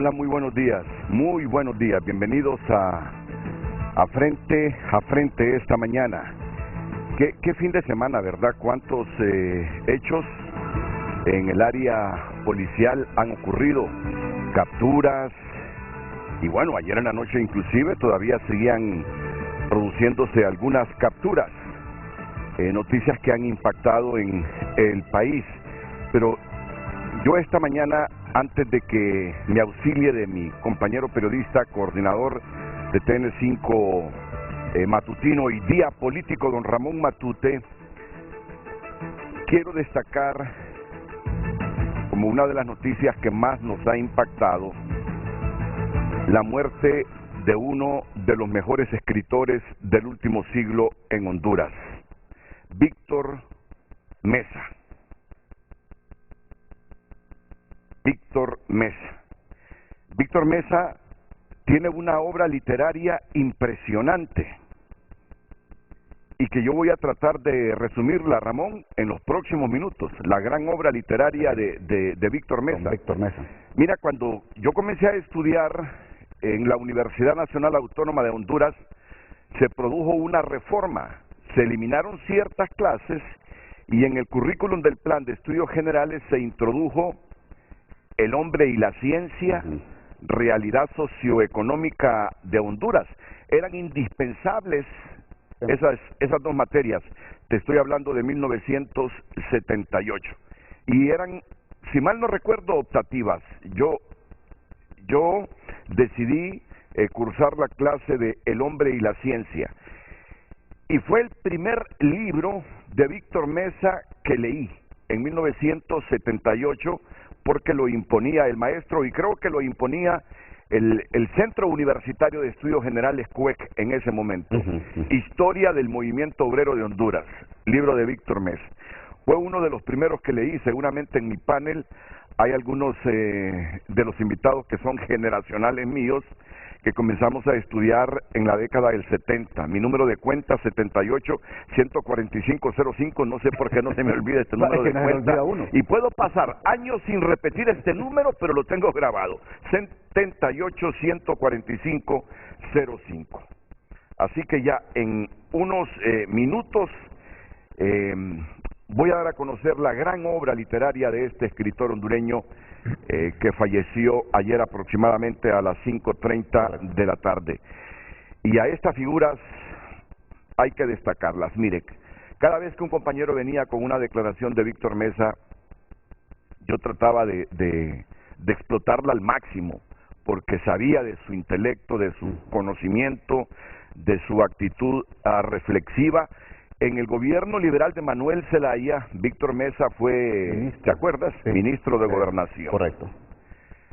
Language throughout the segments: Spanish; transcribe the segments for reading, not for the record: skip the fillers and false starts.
Hola, muy buenos días, bienvenidos a Frente esta mañana. ¿Qué fin de semana, verdad? ¿Cuántos hechos en el área policial han ocurrido? Capturas, y bueno, ayer en la noche inclusive todavía seguían produciéndose algunas capturas, noticias que han impactado en el país. Pero yo esta mañana, antes de que me auxilie de mi compañero periodista, coordinador de TN5 matutino y día político, don Ramón Matute, quiero destacar como una de las noticias que más nos ha impactado la muerte de uno de los mejores escritores del último siglo en Honduras, Víctor Mesa. Víctor Mesa tiene una obra literaria impresionante y que yo voy a tratar de resumirla, Ramón, en los próximos minutos. La gran obra literaria de Víctor Mesa. Mira, cuando yo comencé a estudiar en la Universidad Nacional Autónoma de Honduras, se produjo una reforma. Se eliminaron ciertas clases y en el currículum del Plan de Estudios Generales se introdujo el hombre y la ciencia, realidad socioeconómica de Honduras. Eran indispensables esas dos materias. Te estoy hablando de 1978. Y eran, si mal no recuerdo, optativas. Yo decidí cursar la clase de El hombre y la ciencia. Y fue el primer libro de Víctor Mesa que leí en 1978, porque lo imponía el maestro, y creo que lo imponía el Centro Universitario de Estudios Generales, CUEC, en ese momento. Historia del Movimiento Obrero de Honduras, libro de Víctor Mesa. Fue uno de los primeros que leí. Seguramente en mi panel hay algunos de los invitados que son generacionales míos, que comenzamos a estudiar en la década del 70. Mi número de cuenta, 78-145-05. No sé por qué no se me olvida este número de cuenta. Y puedo pasar años sin repetir este número, pero lo tengo grabado. 78-145-05. Así que ya en unos minutos voy a dar a conocer la gran obra literaria de este escritor hondureño, que falleció ayer aproximadamente a las 5:30 de la tarde. Y a estas figuras hay que destacarlas. Mire, cada vez que un compañero venía con una declaración de Víctor Mesa, yo trataba de explotarla al máximo, porque sabía de su intelecto, de su conocimiento, de su actitud reflexiva. En el gobierno liberal de Manuel Zelaya, Víctor Mesa fue, ¿te acuerdas? Sí. Ministro de Gobernación. Correcto.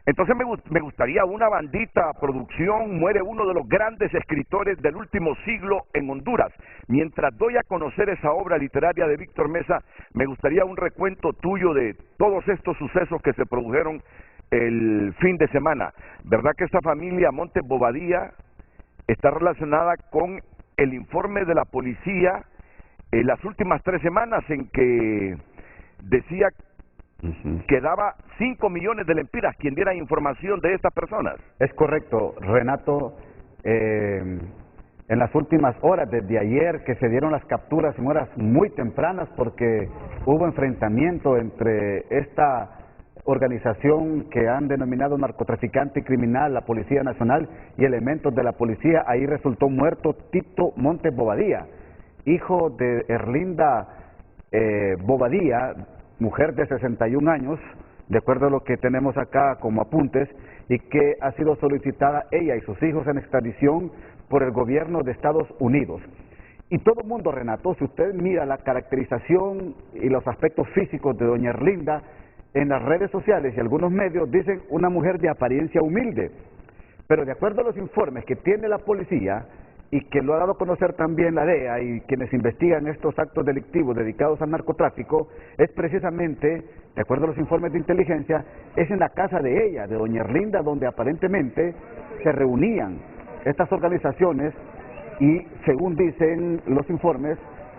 Entonces me gustaría una bandita producción. Muere uno de los grandes escritores del último siglo en Honduras. Mientras doy a conocer esa obra literaria de Víctor Mesa, me gustaría un recuento tuyo de todos estos sucesos que se produjeron el fin de semana. ¿Verdad que esta familia Montes Bobadilla está relacionada con el informe de la policía en las últimas 3 semanas, en que decía que daba 5 millones de lempiras quien diera información de estas personas? Es correcto, Renato. En las últimas horas, desde ayer, que se dieron las capturas en horas muy tempranas, porque hubo enfrentamiento entre esta organización que han denominado narcotraficante y criminal, la Policía Nacional, y elementos de la policía. Ahí resultó muerto Tito Montes Bobadilla, hijo de Erlinda Bobadilla, mujer de 61 años, de acuerdo a lo que tenemos acá como apuntes, y que ha sido solicitada ella y sus hijos en extradición por el gobierno de Estados Unidos. Y todo el mundo, Renato, si usted mira la caracterización y los aspectos físicos de doña Erlinda en las redes sociales y algunos medios, dicen una mujer de apariencia humilde, pero de acuerdo a los informes que tiene la policía, y que lo ha dado a conocer también la DEA y quienes investigan estos actos delictivos dedicados al narcotráfico, es precisamente, de acuerdo a los informes de inteligencia, es en la casa de ella, de doña Erlinda, donde aparentemente se reunían estas organizaciones y, según dicen los informes,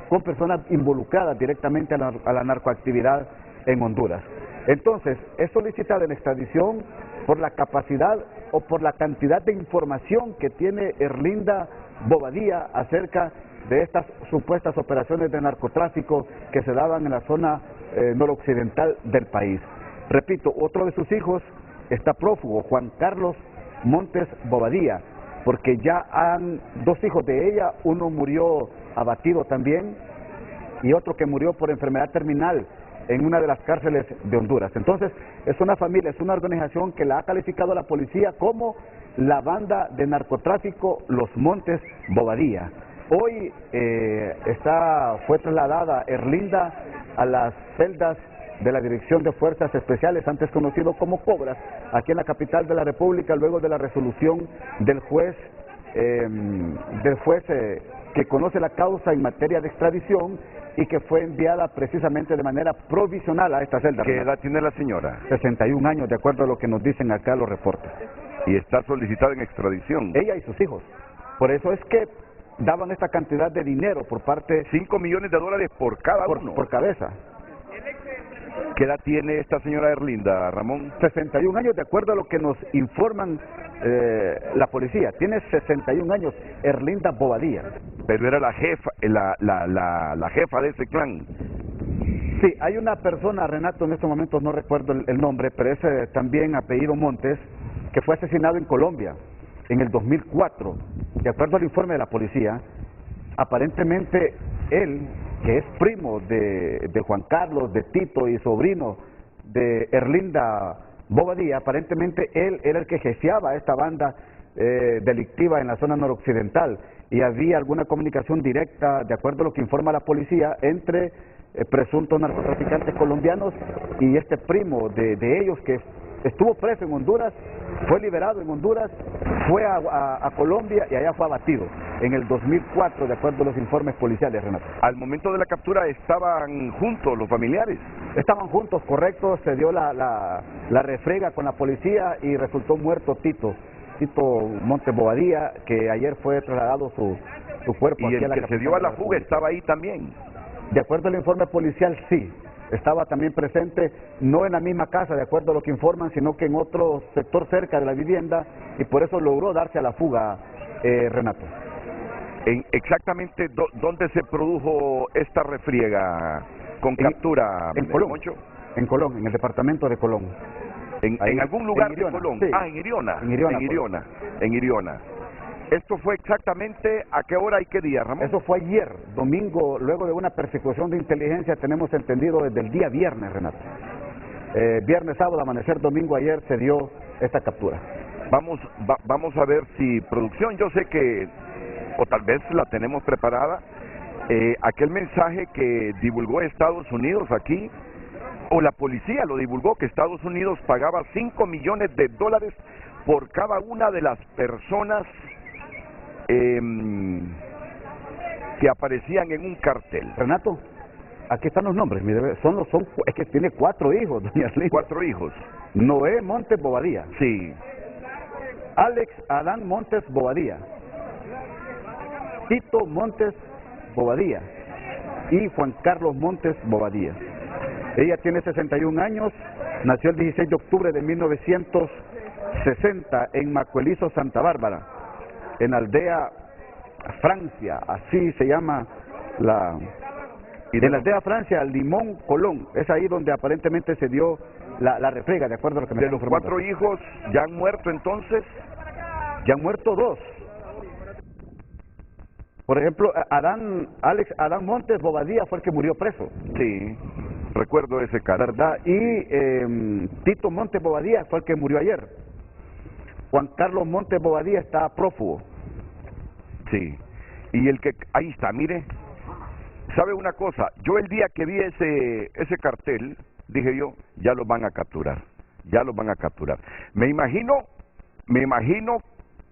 con personas involucradas directamente a la narcoactividad en Honduras. Entonces, es solicitada en extradición por la capacidad o por la cantidad de información que tiene Erlinda Bobadilla acerca de estas supuestas operaciones de narcotráfico que se daban en la zona noroccidental del país. Repito, otro de sus hijos está prófugo, Juan Carlos Montes Bobadilla, porque ya han dos hijos de ella, uno murió abatido también y otro que murió por enfermedad terminal en una de las cárceles de Honduras. Entonces, es una familia, es una organización que la ha calificado la policía como la banda de narcotráfico Los Montes Bobadilla. Hoy fue trasladada Erlinda a las celdas de la Dirección de Fuerzas Especiales, antes conocido como Cobras, aquí en la capital de la República, luego de la resolución del juez que conoce la causa en materia de extradición y que fue enviada precisamente de manera provisional a esta celda. ¿Qué edad tiene la señora? 61 años, de acuerdo a lo que nos dicen acá los reportes. Y está solicitada en extradición. Ella y sus hijos. Por eso es que daban esta cantidad de dinero por parte... 5 millones de dólares por cada uno. Por cabeza. ¿Qué edad tiene esta señora Erlinda, Ramón? 61 años, de acuerdo a lo que nos informan la policía. Tiene 61 años, Erlinda Bobadilla. Pero era la jefa, la jefa de ese clan. Sí, hay una persona, Renato, en estos momentos no recuerdo el nombre, pero es también apellido Montes, que fue asesinado en Colombia en el 2004. De acuerdo al informe de la policía, aparentemente él, que es primo de Juan Carlos, de Tito y sobrino de Erlinda Bobadilla, aparentemente él era el que jeseaba esta banda delictiva en la zona noroccidental, y había alguna comunicación directa, de acuerdo a lo que informa la policía, entre presuntos narcotraficantes colombianos y este primo de ellos, que estuvo preso en Honduras, fue liberado en Honduras, fue a Colombia y allá fue abatido en el 2004, de acuerdo a los informes policiales, Renato. Al momento de la captura estaban juntos los familiares. Estaban juntos, correcto, se dio la refrega con la policía y resultó muerto Tito Montes Bobadilla, que ayer fue trasladado su cuerpo y aquí a la el que se dio a la fuga estaba ahí también. De acuerdo al informe policial, sí. Estaba también presente, no en la misma casa, de acuerdo a lo que informan, sino que en otro sector cerca de la vivienda, y por eso logró darse a la fuga, Renato. Exactamente, ¿dónde se produjo esta refriega con captura? En Colón, en Colón, en el departamento de Colón. En algún lugar de Colón. Sí. En Iriona. En Iriona. ¿Esto fue exactamente a qué hora y qué día, Ramón? Eso fue ayer, domingo, luego de una persecución de inteligencia, tenemos entendido desde el día viernes, Renato. Viernes, sábado, amanecer, domingo, ayer se dio esta captura. Vamos a ver si producción, yo sé que, o tal vez la tenemos preparada, aquel mensaje que divulgó Estados Unidos aquí, o la policía lo divulgó, que Estados Unidos pagaba 5 millones de dólares por cada una de las personas que aparecían en un cartel. Renato, aquí están los nombres, es que tiene 4 hijos, doña Erlinda. 4 hijos. Noé Montes Bobadilla. Sí. Alex Adán Montes Bobadilla. Tito Montes Bobadilla. Y Juan Carlos Montes Bobadilla. Ella tiene 61 años, nació el 16 de octubre de 1960 en Macuelizo, Santa Bárbara, en Aldea Francia, así se llama y de la Aldea Francia, Limón, Colón, es ahí donde aparentemente se dio la refriega, de acuerdo a lo que me están informando. ¿De los 4 hijos ya han muerto entonces? Ya han muerto 2. Por ejemplo, Alex Adán Montes Bobadilla fue el que murió preso. Sí. Recuerdo ese caso. ¿Verdad? Y Tito Montes Bobadilla fue el que murió ayer. Juan Carlos Montes Bobadilla está prófugo. Sí. Y ahí está, mire. ¿Sabe una cosa? Yo el día que vi ese cartel, dije yo, ya los van a capturar. Ya los van a capturar. Me imagino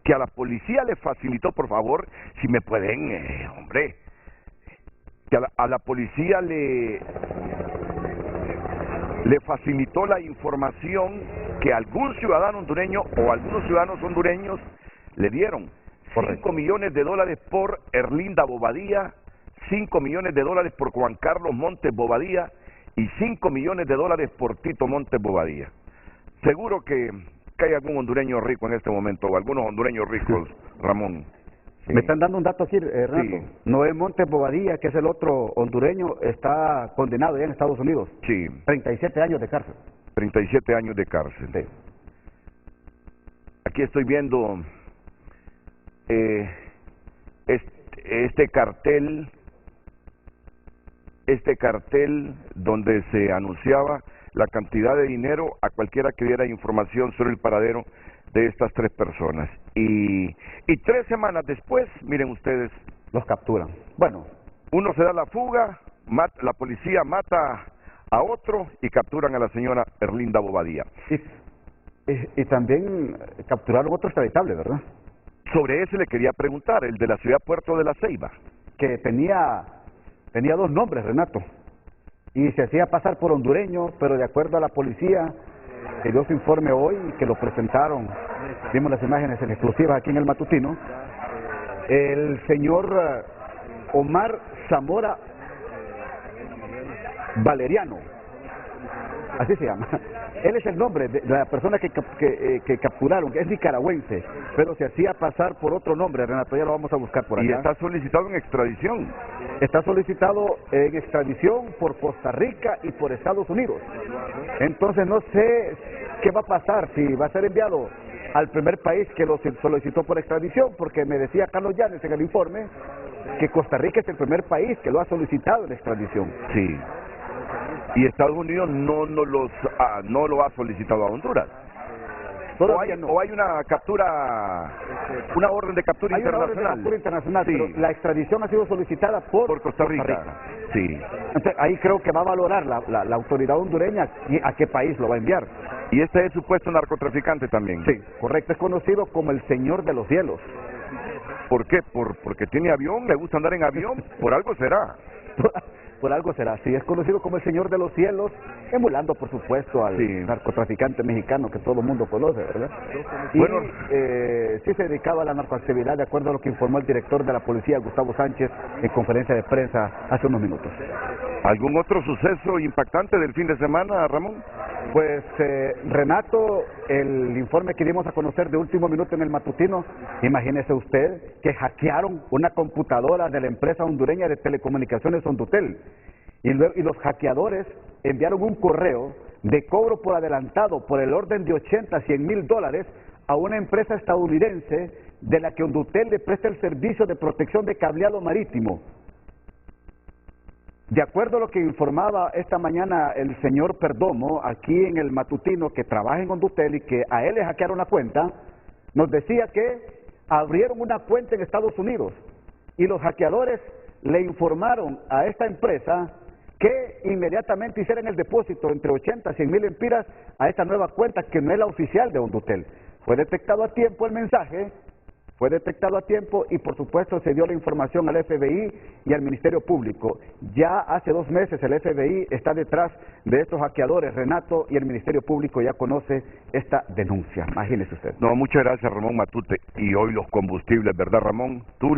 que a la policía le facilitó, por favor, si me pueden, hombre, que a la policía le facilitó la información que algún ciudadano hondureño o algunos ciudadanos hondureños le dieron. 5 millones de dólares por Erlinda Bobadilla, 5 millones de dólares por Juan Carlos Montes Bobadilla y 5 millones de dólares por Tito Montes Bobadilla. Seguro que que hay algún hondureño rico en este momento, o algunos hondureños ricos, Ramón. Sí. Me están dando un dato aquí, Renato. Sí. Noé Montes Bobadilla, que es el otro hondureño, está condenado ya en Estados Unidos. Sí. 37 años de cárcel. 37 años de cárcel. Sí. Aquí estoy viendo este cartel donde se anunciaba la cantidad de dinero a cualquiera que diera información sobre el paradero de estas 3 personas. Y 3 semanas después, miren ustedes, los capturan. Bueno, uno se da la fuga, la policía mata a otro y capturan a la señora Erlinda Bobadilla. Y también capturaron otro extraditable, ¿verdad? Sobre ese le quería preguntar, el de la ciudad Puerto de la Ceiba. Que tenía 2 nombres, Renato. Y se hacía pasar por hondureño, pero de acuerdo a la policía, que dio su informe hoy y que lo presentaron, vimos las imágenes en exclusivas aquí en el matutino, el señor Omar Zamora Valeriano, así se llama. Él es el nombre de la persona que capturaron, que es nicaragüense, pero se hacía pasar por otro nombre, Renato, ya lo vamos a buscar por acá. Y está solicitado en extradición. Está solicitado en extradición por Costa Rica y por Estados Unidos. Entonces no sé qué va a pasar, si va a ser enviado al primer país que lo solicitó por extradición, porque me decía Carlos Llanes en el informe que Costa Rica es el primer país que lo ha solicitado en extradición. Sí. Y Estados Unidos no lo ha solicitado a Honduras. O hay una captura, una orden de captura internacional. Una orden de captura internacional, sí. Pero la extradición ha sido solicitada por Costa Rica. Sí. Entonces, ahí creo que va a valorar la autoridad hondureña a qué país lo va a enviar. Y este es supuesto narcotraficante también. Sí, correcto, es conocido como el Señor de los Cielos. ¿Por qué? Porque tiene avión, le gusta andar en avión, por algo será. Por algo será, sí, es conocido como el Señor de los Cielos, emulando por supuesto al narcotraficante mexicano que todo el mundo conoce, ¿verdad? Y bueno, sí se dedicaba a la narcoactividad, de acuerdo a lo que informó el director de la policía, Gustavo Sánchez, en conferencia de prensa hace unos minutos. ¿Algún otro suceso impactante del fin de semana, Ramón? Pues Renato, el informe que dimos a conocer de último minuto en el matutino, imagínese usted que hackearon una computadora de la empresa hondureña de telecomunicaciones Hondutel y los hackeadores enviaron un correo de cobro por adelantado por el orden de 80 a 100 mil dólares a una empresa estadounidense de la que Hondutel le presta el servicio de protección de cableado marítimo. De acuerdo a lo que informaba esta mañana el señor Perdomo, aquí en el matutino, que trabaja en Hondutel y que a él le hackearon la cuenta, nos decía que abrieron una cuenta en Estados Unidos y los hackeadores le informaron a esta empresa que inmediatamente hicieran el depósito entre 80 a 100 mil empiras a esta nueva cuenta que no es la oficial de Hondutel. Fue detectado a tiempo el mensaje. Fue detectado a tiempo y por supuesto se dio la información al FBI y al Ministerio Público. Ya hace 2 meses el FBI está detrás de estos hackeadores, Renato, y el Ministerio Público ya conoce esta denuncia. Imagínese usted. No, muchas gracias, Ramón Matute. Y hoy los combustibles, ¿verdad, Ramón? Tú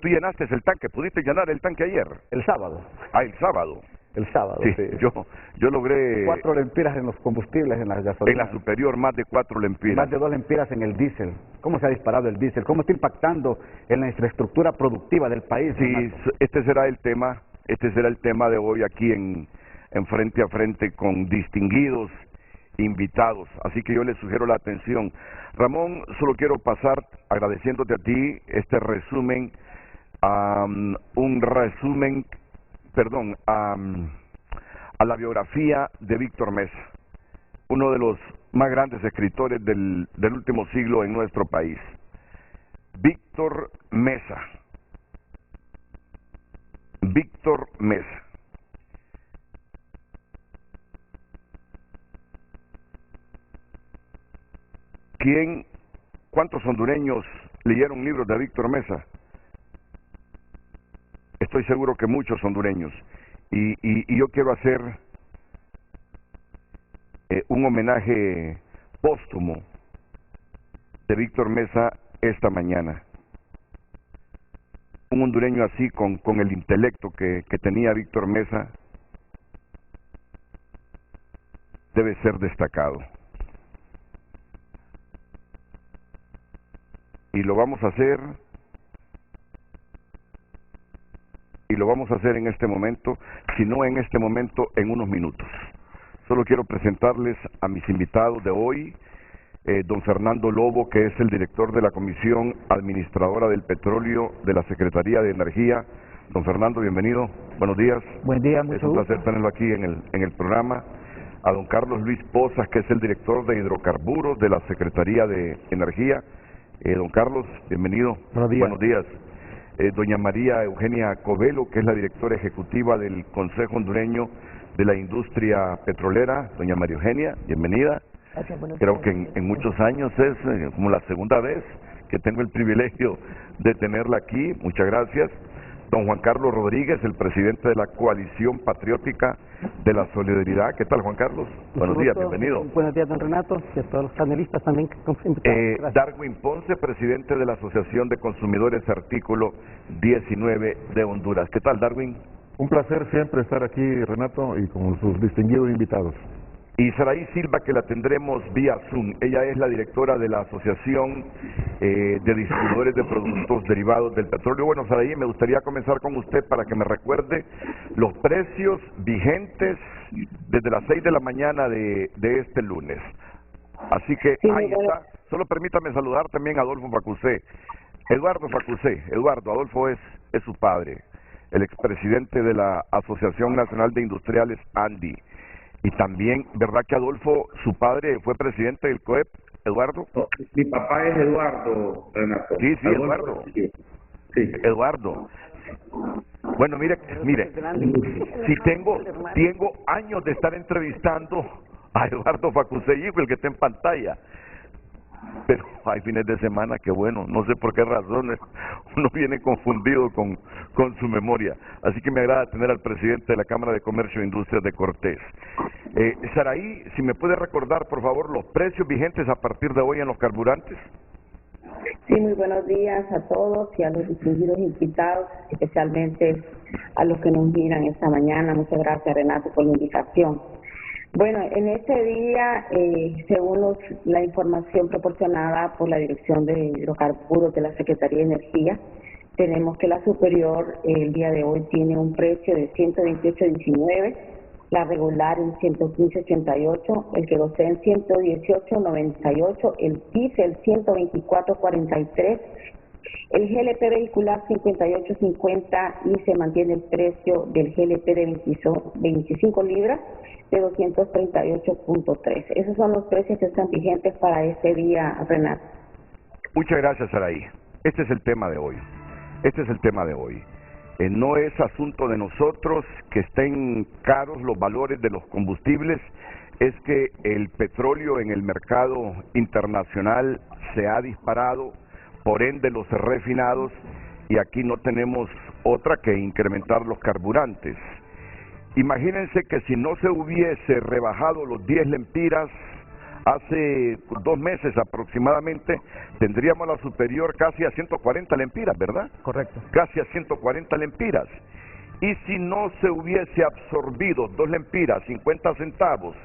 llenaste el tanque, ¿pudiste llenar el tanque ayer? El sábado. Ah, el sábado. El sábado, sí. Sí. Yo logré... 4 lempiras en los combustibles, en las gasolinas. En la superior, más de 4 lempiras. Más de 2 lempiras en el diésel. ¿Cómo se ha disparado el diésel? ¿Cómo está impactando en la infraestructura productiva del país? Sí, este será el tema de hoy aquí en Frente a Frente con distinguidos invitados. Así que yo les sugiero la atención. Ramón, solo quiero pasar agradeciéndote a ti este resumen, a la biografía de Víctor Mesa, uno de los más grandes escritores del último siglo en nuestro país. Víctor Mesa. Víctor Mesa. ¿Cuántos hondureños leyeron libros de Víctor Mesa? Estoy seguro que muchos hondureños. Y yo quiero hacer un homenaje póstumo de Víctor Mesa esta mañana. Un hondureño así, con el intelecto que tenía Víctor Mesa, debe ser destacado. y lo vamos a hacer en este momento, si no en este momento, en unos minutos. Solo quiero presentarles a mis invitados de hoy, don Fernando Lobo, que es el director de la Comisión Administradora del Petróleo de la Secretaría de Energía. Don Fernando, bienvenido. Buenos días. Buen día, mucho gusto. Es un placer tenerlo aquí en el programa. A don Carlos Luis Pozas, que es el director de Hidrocarburos de la Secretaría de Energía. Don Carlos, bienvenido. Buenos días. Buenos días. Doña María Eugenia Covelo, que es la directora ejecutiva del Consejo Hondureño de la Industria Petrolera. Doña María Eugenia, bienvenida. Gracias, Creo que en muchos años es como la segunda vez que tengo el privilegio de tenerla aquí. Muchas gracias. Don Juan Carlos Rodríguez, el presidente de la Coalición Patriótica de la Solidaridad. ¿Qué tal, Juan Carlos? Buenos días, bienvenido. Buenos días, don Renato, y a todos los panelistas también que confirman. Darwin Ponce, presidente de la Asociación de Consumidores Artículo 19 de Honduras. ¿Qué tal, Darwin? Un placer siempre estar aquí, Renato, y con sus distinguidos invitados. Y Saraí Silva, que la tendremos vía Zoom. Ella es la directora de la Asociación de Distribuidores de Productos Derivados del Petróleo. Bueno, Saraí, me gustaría comenzar con usted para que me recuerde los precios vigentes desde las 6 de la mañana de este lunes. Así que sí, ahí está. Solo permítame saludar también a Adolfo Facusé. Eduardo Facusé. Eduardo, Adolfo es su padre, el expresidente de la Asociación Nacional de Industriales, ANDI. Y también, ¿verdad que Adolfo, su padre, fue presidente del COEP, Eduardo? No, mi papá es Eduardo, Renato. Sí, Adolfo, Eduardo. Sí. Eduardo. Bueno, mire, si tengo años de estar entrevistando a Eduardo Facusé, hijo, el que está en pantalla. Pero hay fines de semana que, bueno, no sé por qué razones uno viene confundido con su memoria. Así que me agrada tener al presidente de la Cámara de Comercio e Industrias de Cortés. Saraí, si me puede recordar, por favor, los precios vigentes a partir de hoy en los carburantes. Sí, muy buenos días a todos y a los distinguidos invitados, especialmente a los que nos miran esta mañana. Muchas gracias, Renato, por la invitación. Bueno, en este día, según la información proporcionada por la Dirección de Hidrocarburos de la Secretaría de Energía, tenemos que la superior el día de hoy tiene un precio de 128.19, la regular en 115.88, el queroseno en 118.98, el diésel 124.43, el GLP vehicular 58.50 y se mantiene el precio del GLP de 25 libras de 238.3. Esos son los precios que están vigentes para este día, Renato. Muchas gracias, Saraí. Este es el tema de hoy. No es asunto de nosotros que estén caros los valores de los combustibles, es que el petróleo en el mercado internacional se ha disparado, por ende los refinados, y aquí no tenemos otra que incrementar los carburantes. Imagínense que si no se hubiese rebajado los 10 lempiras hace 2 meses aproximadamente, tendríamos la superior casi a 140 lempiras, ¿verdad? Correcto. Casi a 140 lempiras. Y si no se hubiese absorbido 2 lempiras, 50 centavos,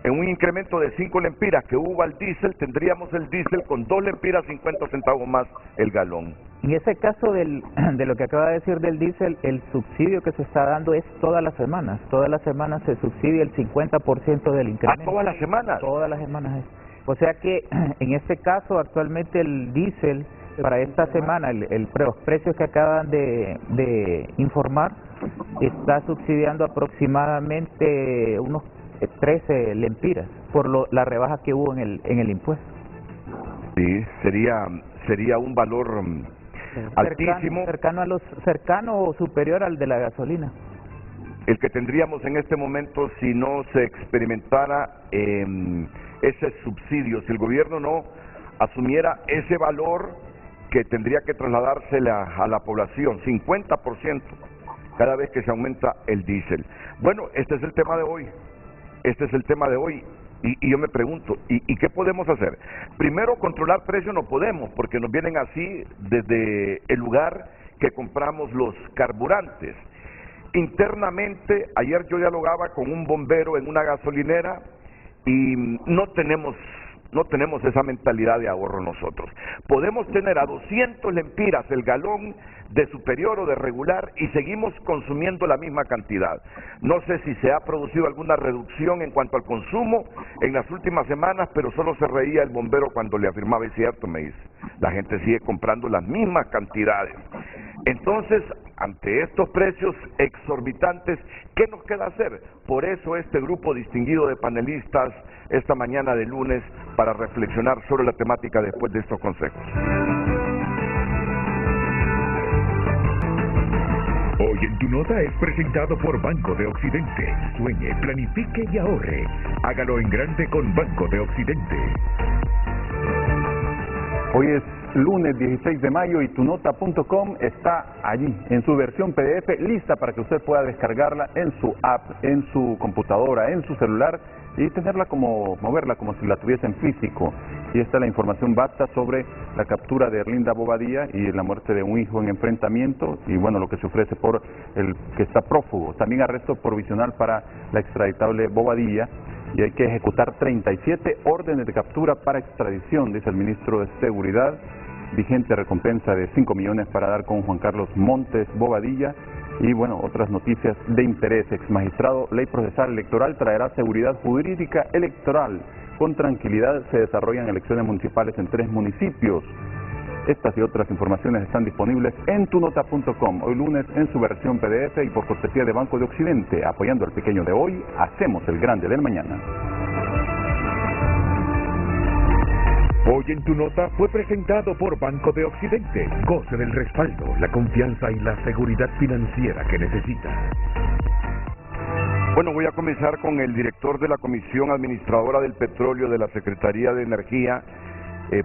en un incremento de 5 lempiras que hubo al diésel, tendríamos el diésel con 2 lempiras, 50 centavos más el galón. En ese caso de lo que acaba de decir del diésel, el subsidio que se está dando es todas las semanas. Todas las semanas se subsidia el 50% del incremento. ¿Ah, todas las semanas? Todas las semanas. O sea que en este caso actualmente el diésel para esta semana, los precios que acaban de informar, está subsidiando aproximadamente unos 13 lempiras por la rebaja que hubo en el impuesto. Sí, sería un valor altísimo, cercano o superior al de la gasolina, el que tendríamos en este momento si no se experimentara ese subsidio, si el gobierno no asumiera ese valor que tendría que trasladársela a la población, 50% cada vez que se aumenta el diésel. Bueno, este es el tema de hoy. Y yo me pregunto, ¿y qué podemos hacer? Primero, controlar precios no podemos, porque nos vienen así desde el lugar que compramos los carburantes. Internamente, ayer yo dialogaba con un bombero en una gasolinera y no tenemos No tenemos esa mentalidad de ahorro nosotros. Podemos tener a 200 lempiras el galón de superior o de regular y seguimos consumiendo la misma cantidad. No sé si se ha producido alguna reducción en cuanto al consumo en las últimas semanas, pero solo se reía el bombero cuando le afirmaba, es cierto, me dice. La gente sigue comprando las mismas cantidades. Entonces, ante estos precios exorbitantes, ¿qué nos queda hacer? Por eso este grupo distinguido de panelistas esta mañana de lunes para reflexionar sobre la temática después de estos consejos. Hoy en Tu Nota es presentado por Banco de Occidente. Sueñe, planifique y ahorre. Hágalo en grande con Banco de Occidente. Hoy es lunes 16 de mayo y tunota.com está allí en su versión PDF lista para que usted pueda descargarla en su app, en su computadora, en su celular y tenerla moverla como si la tuviese en físico. Y está la información basta sobre la captura de Erlinda Bobadilla y la muerte de un hijo en enfrentamiento y bueno, lo que se ofrece por el que está prófugo. También arresto provisional para la extraditable Bobadilla y hay que ejecutar 37 órdenes de captura para extradición, dice el ministro de Seguridad. Vigente recompensa de 5 millones para dar con Juan Carlos Montes Bobadilla. Y bueno, otras noticias de interés. Exmagistrado, ley procesal electoral traerá seguridad jurídica electoral. Con tranquilidad se desarrollan elecciones municipales en 3 municipios. Estas y otras informaciones están disponibles en tunota.com. Hoy lunes en su versión PDF y por cortesía de Banco de Occidente. Apoyando al pequeño de hoy, hacemos el grande del mañana. Hoy en Tu Nota fue presentado por Banco de Occidente. Goce del respaldo, la confianza y la seguridad financiera que necesita. Bueno, voy a comenzar con el director de la Comisión Administradora del Petróleo de la Secretaría de Energía,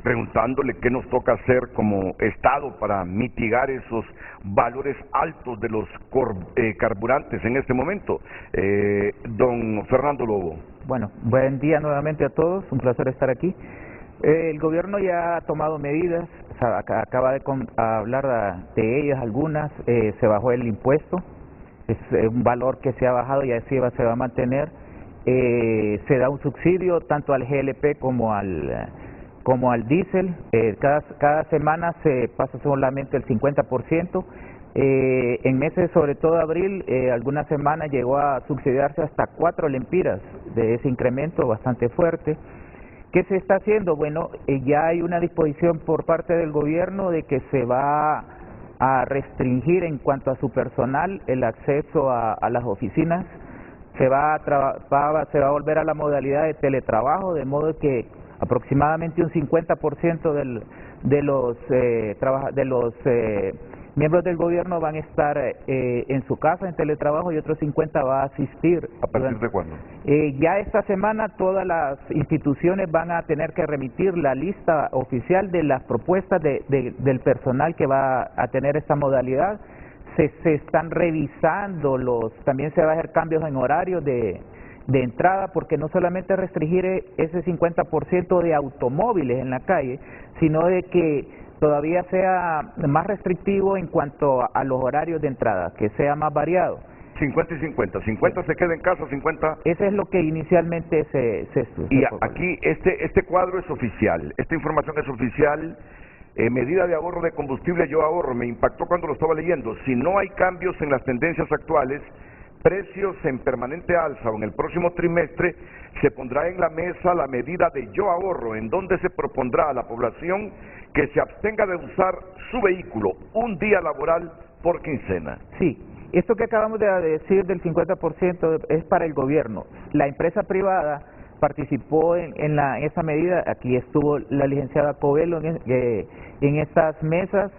preguntándole qué nos toca hacer como Estado para mitigar esos valores altos de los carburantes en este momento. Don Fernando Lobo. Bueno, buen día nuevamente a todos, un placer estar aquí. El gobierno ya ha tomado medidas, o sea, acaba de hablar de ellas algunas, se bajó el impuesto, es un valor que se ha bajado y así se va a mantener, se da un subsidio tanto al GLP como al diésel, cada semana se pasa solamente el 50%, en meses sobre todo abril, algunas semanas llegó a subsidiarse hasta 4 lempiras de ese incremento bastante fuerte. ¿Qué se está haciendo? Bueno, ya hay una disposición por parte del gobierno de que se va a restringir en cuanto a su personal el acceso a las oficinas, se va a volver a la modalidad de teletrabajo, de modo que aproximadamente un 50% de los miembros del gobierno van a estar en su casa en teletrabajo y otros 50 va a asistir. ¿A partir de cuándo? Ya esta semana todas las instituciones van a tener que remitir la lista oficial de las propuestas del personal que va a tener esta modalidad. Se están revisando también se va a hacer cambios en horarios de entrada, porque no solamente restringir ese 50% de automóviles en la calle, sino de que todavía sea más restrictivo en cuanto a los horarios de entrada, que sea más variado. 50 y 50, 50 se queda en casa, 50... Eso es lo que inicialmente se Y aquí este cuadro es oficial, esta información es oficial, medida de ahorro de combustible Yo Ahorro, me impactó cuando lo estaba leyendo. Si no hay cambios en las tendencias actuales, precios en permanente alza o en el próximo trimestre, se pondrá en la mesa la medida de Yo Ahorro, en donde se propondrá a la población que se abstenga de usar su vehículo un día laboral por quincena. Sí, esto que acabamos de decir del 50% es para el gobierno. La empresa privada participó en esa medida, aquí estuvo la licenciada Covelo en estas mesas,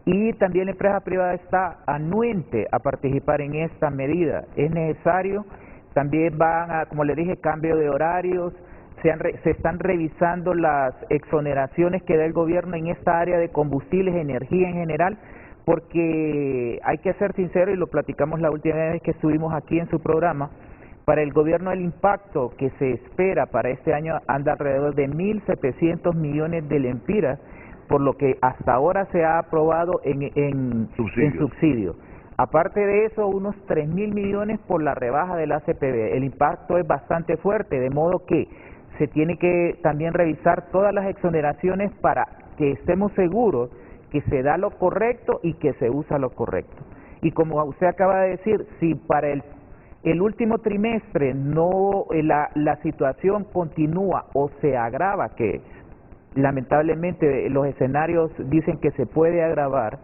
y también la empresa privada está anuente a participar en esta medida. Es necesario, también como le dije, cambio de horarios, se están revisando las exoneraciones que da el gobierno en esta área de combustibles, energía en general, porque hay que ser sincero, y lo platicamos la última vez que estuvimos aquí en su programa, para el gobierno el impacto que se espera para este año anda alrededor de 1.700 millones de lempiras, por lo que hasta ahora se ha aprobado en subsidio. Aparte de eso, unos 3.000 millones por la rebaja del ACPB. El impacto es bastante fuerte, de modo que se tiene que también revisar todas las exoneraciones para que estemos seguros que se da lo correcto y que se usa lo correcto. Y como usted acaba de decir, si para el último trimestre no la situación continúa o se agrava, que lamentablemente los escenarios dicen que se puede agravar,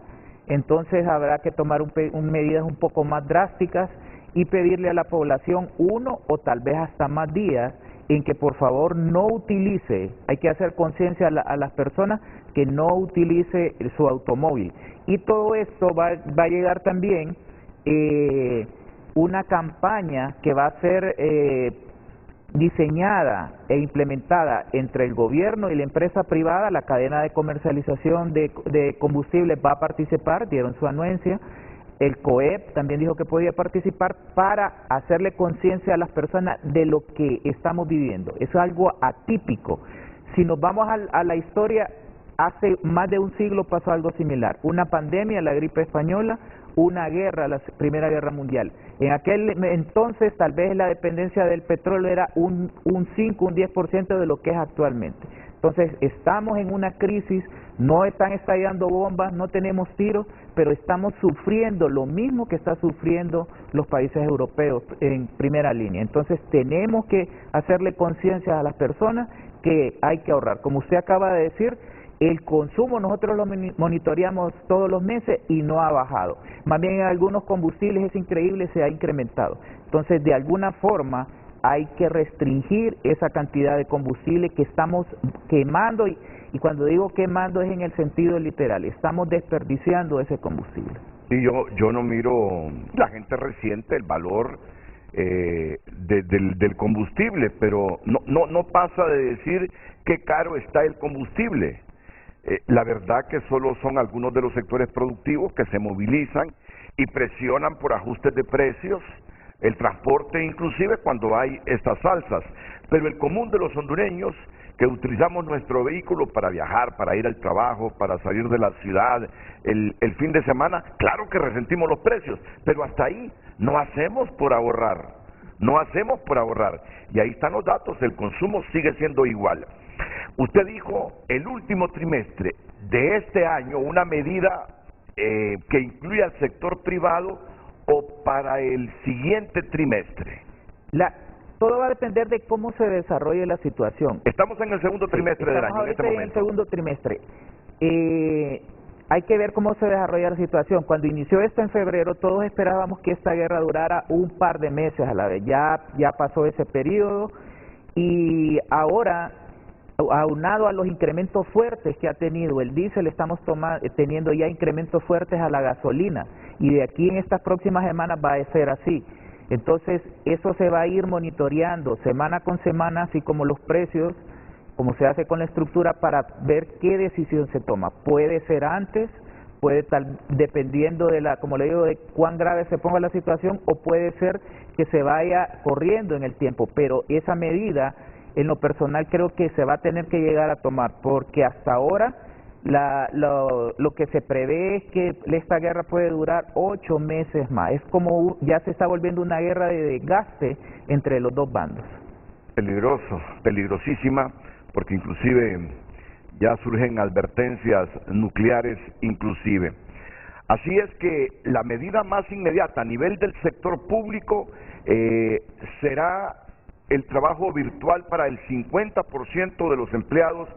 entonces habrá que tomar medidas un poco más drásticas y pedirle a la población 1 o tal vez hasta más días en que por favor no utilice, hay que hacer conciencia a las personas que no utilice su automóvil. Y todo esto va a llegar también una campaña que va a ser diseñada e implementada entre el gobierno y la empresa privada. La cadena de comercialización de combustibles va a participar, dieron su anuencia. El COEP también dijo que podía participar para hacerle conciencia a las personas de lo que estamos viviendo. Es algo atípico. Si nos vamos a la historia, hace más de un siglo pasó algo similar. Una pandemia, la gripe española, una guerra, la Primera Guerra Mundial. En aquel entonces tal vez la dependencia del petróleo era un 5, un 10% de lo que es actualmente. Entonces estamos en una crisis, no están estallando bombas, no tenemos tiros, pero estamos sufriendo lo mismo que están sufriendo los países europeos en primera línea. Entonces tenemos que hacerle conciencia a las personas que hay que ahorrar. Como usted acaba de decir, el consumo nosotros lo monitoreamos todos los meses y no ha bajado. Más bien en algunos combustibles es increíble, se ha incrementado. Entonces de alguna forma hay que restringir esa cantidad de combustible que estamos quemando y cuando digo quemando es en el sentido literal, estamos desperdiciando ese combustible. Y yo no miro, la gente resiente el valor del combustible, pero no pasa de decir qué caro está el combustible. La verdad que solo son algunos de los sectores productivos que se movilizan y presionan por ajustes de precios, el transporte inclusive cuando hay estas alzas, pero el común de los hondureños que utilizamos nuestro vehículo para viajar, para ir al trabajo, para salir de la ciudad, el fin de semana, claro que resentimos los precios, pero hasta ahí no hacemos por ahorrar, y ahí están los datos, el consumo sigue siendo igual. Usted dijo el último trimestre de este año, una medida que incluye al sector privado o para el siguiente trimestre. Todo va a depender de cómo se desarrolle la situación. Estamos en el segundo trimestre del año, en este momento. En el segundo trimestre. Hay que ver cómo se desarrolla la situación. Cuando inició esto en febrero, todos esperábamos que esta guerra durara un par de meses a la vez. Ya pasó ese periodo y ahora, aunado a los incrementos fuertes que ha tenido el diésel, estamos teniendo ya incrementos fuertes a la gasolina y de aquí en estas próximas semanas va a ser así. Entonces eso se va a ir monitoreando semana con semana, así como los precios, como se hace con la estructura, para ver qué decisión se toma. Puede ser antes, puede dependiendo como le digo, de cuán grave se ponga la situación, o puede ser que se vaya corriendo en el tiempo, pero esa medida en lo personal creo que se va a tener que llegar a tomar, porque hasta ahora lo que se prevé es que esta guerra puede durar 8 meses más. Es como ya se está volviendo una guerra de desgaste entre los dos bandos. Peligrosísima, porque inclusive ya surgen advertencias nucleares inclusive. Así es que la medida más inmediata a nivel del sector público será el trabajo virtual para el 50% de los empleados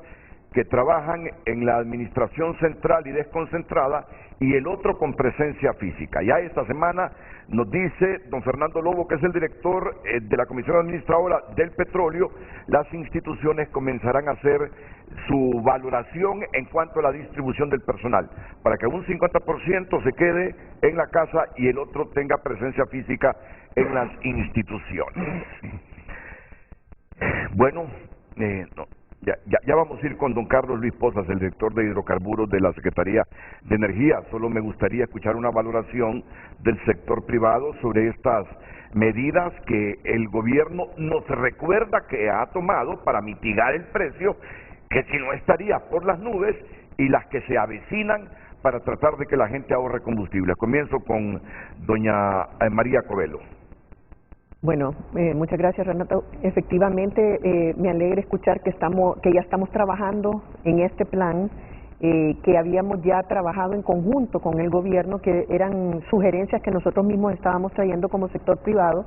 que trabajan en la administración central y desconcentrada, y el otro con presencia física. Ya esta semana nos dice don Fernando Lobo, que es el director de la Comisión Administradora del Petróleo, las instituciones comenzarán a hacer su valoración en cuanto a la distribución del personal, para que un 50% se quede en la casa y el otro tenga presencia física en las instituciones. Bueno, ya vamos a ir con don Carlos Luis Pozas, el director de hidrocarburos de la Secretaría de Energía. Solo me gustaría escuchar una valoración del sector privado sobre estas medidas que el gobierno nos recuerda que ha tomado para mitigar el precio, que si no estaría por las nubes, y las que se avecinan para tratar de que la gente ahorre combustible. Comienzo con doña María Covelo. Bueno, muchas gracias, Renato. Efectivamente, me alegra escuchar que ya estamos trabajando en este plan, que habíamos ya trabajado en conjunto con el gobierno, que eran sugerencias que nosotros mismos estábamos trayendo como sector privado,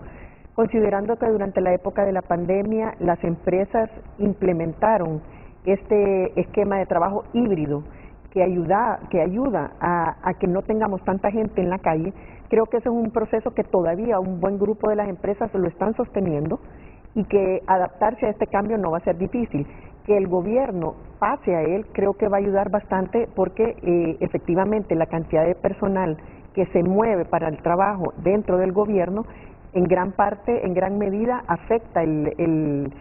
considerando que durante la época de la pandemia las empresas implementaron este esquema de trabajo híbrido que ayuda a que no tengamos tanta gente en la calle. Creo que ese es un proceso que todavía un buen grupo de las empresas lo están sosteniendo y que adaptarse a este cambio no va a ser difícil. Que el gobierno pase a él creo que va a ayudar bastante porque efectivamente la cantidad de personal que se mueve para el trabajo dentro del gobierno en gran parte, en gran medida afecta el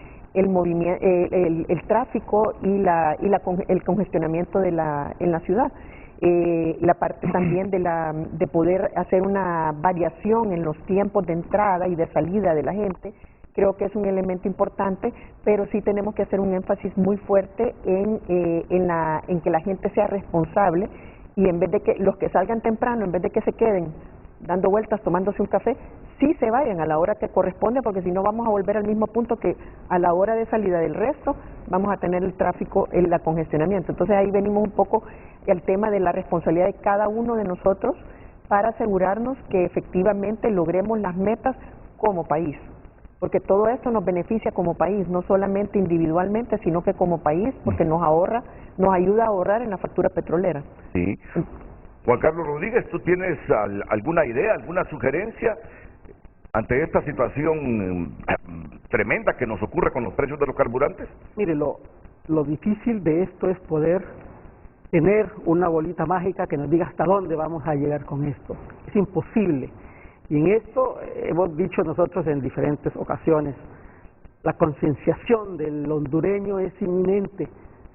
tráfico y el congestionamiento en la ciudad. La parte también de poder hacer una variación en los tiempos de entrada y de salida de la gente, creo que es un elemento importante, pero sí tenemos que hacer un énfasis muy fuerte en que la gente sea responsable y en vez de que los que salgan temprano, en vez de que se queden dando vueltas, tomándose un café, sí se vayan a la hora que corresponde, porque si no vamos a volver al mismo punto que a la hora de salida del resto vamos a tener el tráfico, el congestionamiento. Entonces ahí venimos un poco al tema de la responsabilidad de cada uno de nosotros para asegurarnos que efectivamente logremos las metas como país, porque todo esto nos beneficia como país, no solamente individualmente, sino que como país, porque nos ayuda a ahorrar en la factura petrolera. Sí. Juan Carlos Rodríguez, ¿tú tienes alguna idea, alguna sugerencia ante esta situación tremenda que nos ocurre con los precios de los carburantes? Mire, lo difícil de esto es poder tener una bolita mágica que nos diga hasta dónde vamos a llegar con esto. Es imposible. Y en esto hemos dicho nosotros en diferentes ocasiones, la concienciación del hondureño es inminente.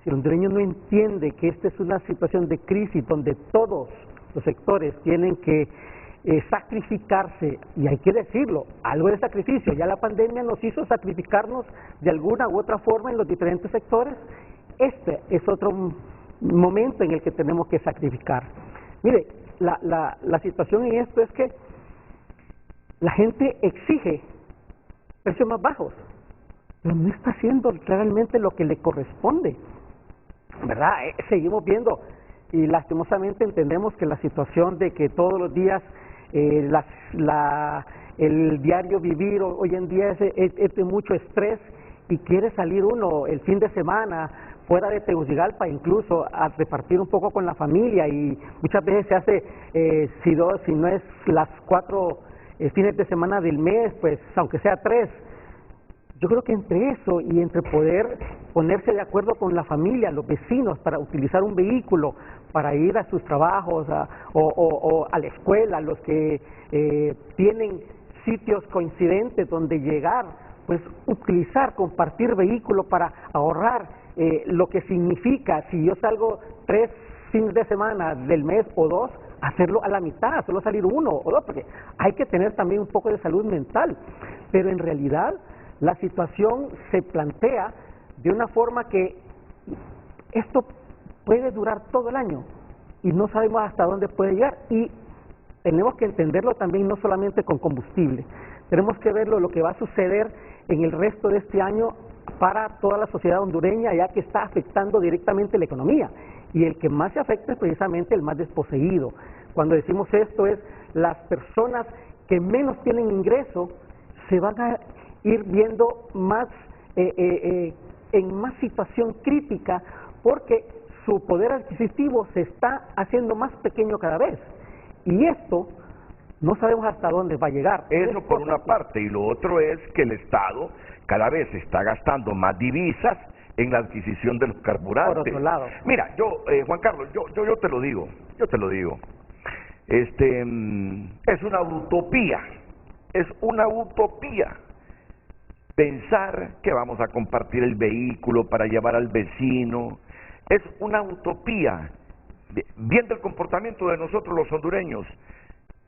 Si el hondureño no entiende que esta es una situación de crisis donde todos los sectores tienen que sacrificarse, y hay que decirlo, algo de sacrificio, ya la pandemia nos hizo sacrificarnos de alguna u otra forma en los diferentes sectores, este es otro momento en el que tenemos que sacrificar. Mire, la situación en esto es que la gente exige precios más bajos, pero no está haciendo realmente lo que le corresponde, ¿verdad? Seguimos viendo y lastimosamente entendemos que la situación de que todos los días el diario vivir hoy en día es de mucho estrés y quiere salir uno el fin de semana fuera de Tegucigalpa incluso a repartir un poco con la familia y muchas veces se hace si no es las 4 fines de semana del mes, pues aunque sea 3. Yo creo que entre eso y entre poder ponerse de acuerdo con la familia, los vecinos, para utilizar un vehículo para ir a sus trabajos o a la escuela, los que tienen sitios coincidentes donde llegar, pues utilizar, compartir vehículo para ahorrar lo que significa, si yo salgo 3 fines de semana del mes o 2, hacerlo a la mitad, solo salir 1 o 2, porque hay que tener también un poco de salud mental, pero en realidad la situación se plantea de una forma que esto puede durar todo el año y no sabemos hasta dónde puede llegar y tenemos que entenderlo también no solamente con combustible, tenemos que verlo lo que va a suceder en el resto de este año para toda la sociedad hondureña, ya que está afectando directamente la economía y el que más se afecta es precisamente el más desposeído. Cuando decimos esto es las personas que menos tienen ingreso se van a ir viendo más en más situación crítica porque su poder adquisitivo se está haciendo más pequeño cada vez y esto no sabemos hasta dónde va a llegar. Eso por una parte, y lo otro es que el Estado cada vez está gastando más divisas en la adquisición de los carburantes. Por otro lado. Mira, Juan Carlos, yo te lo digo, es una utopía pensar que vamos a compartir el vehículo para llevar al vecino, es una utopía, viendo el comportamiento de nosotros los hondureños,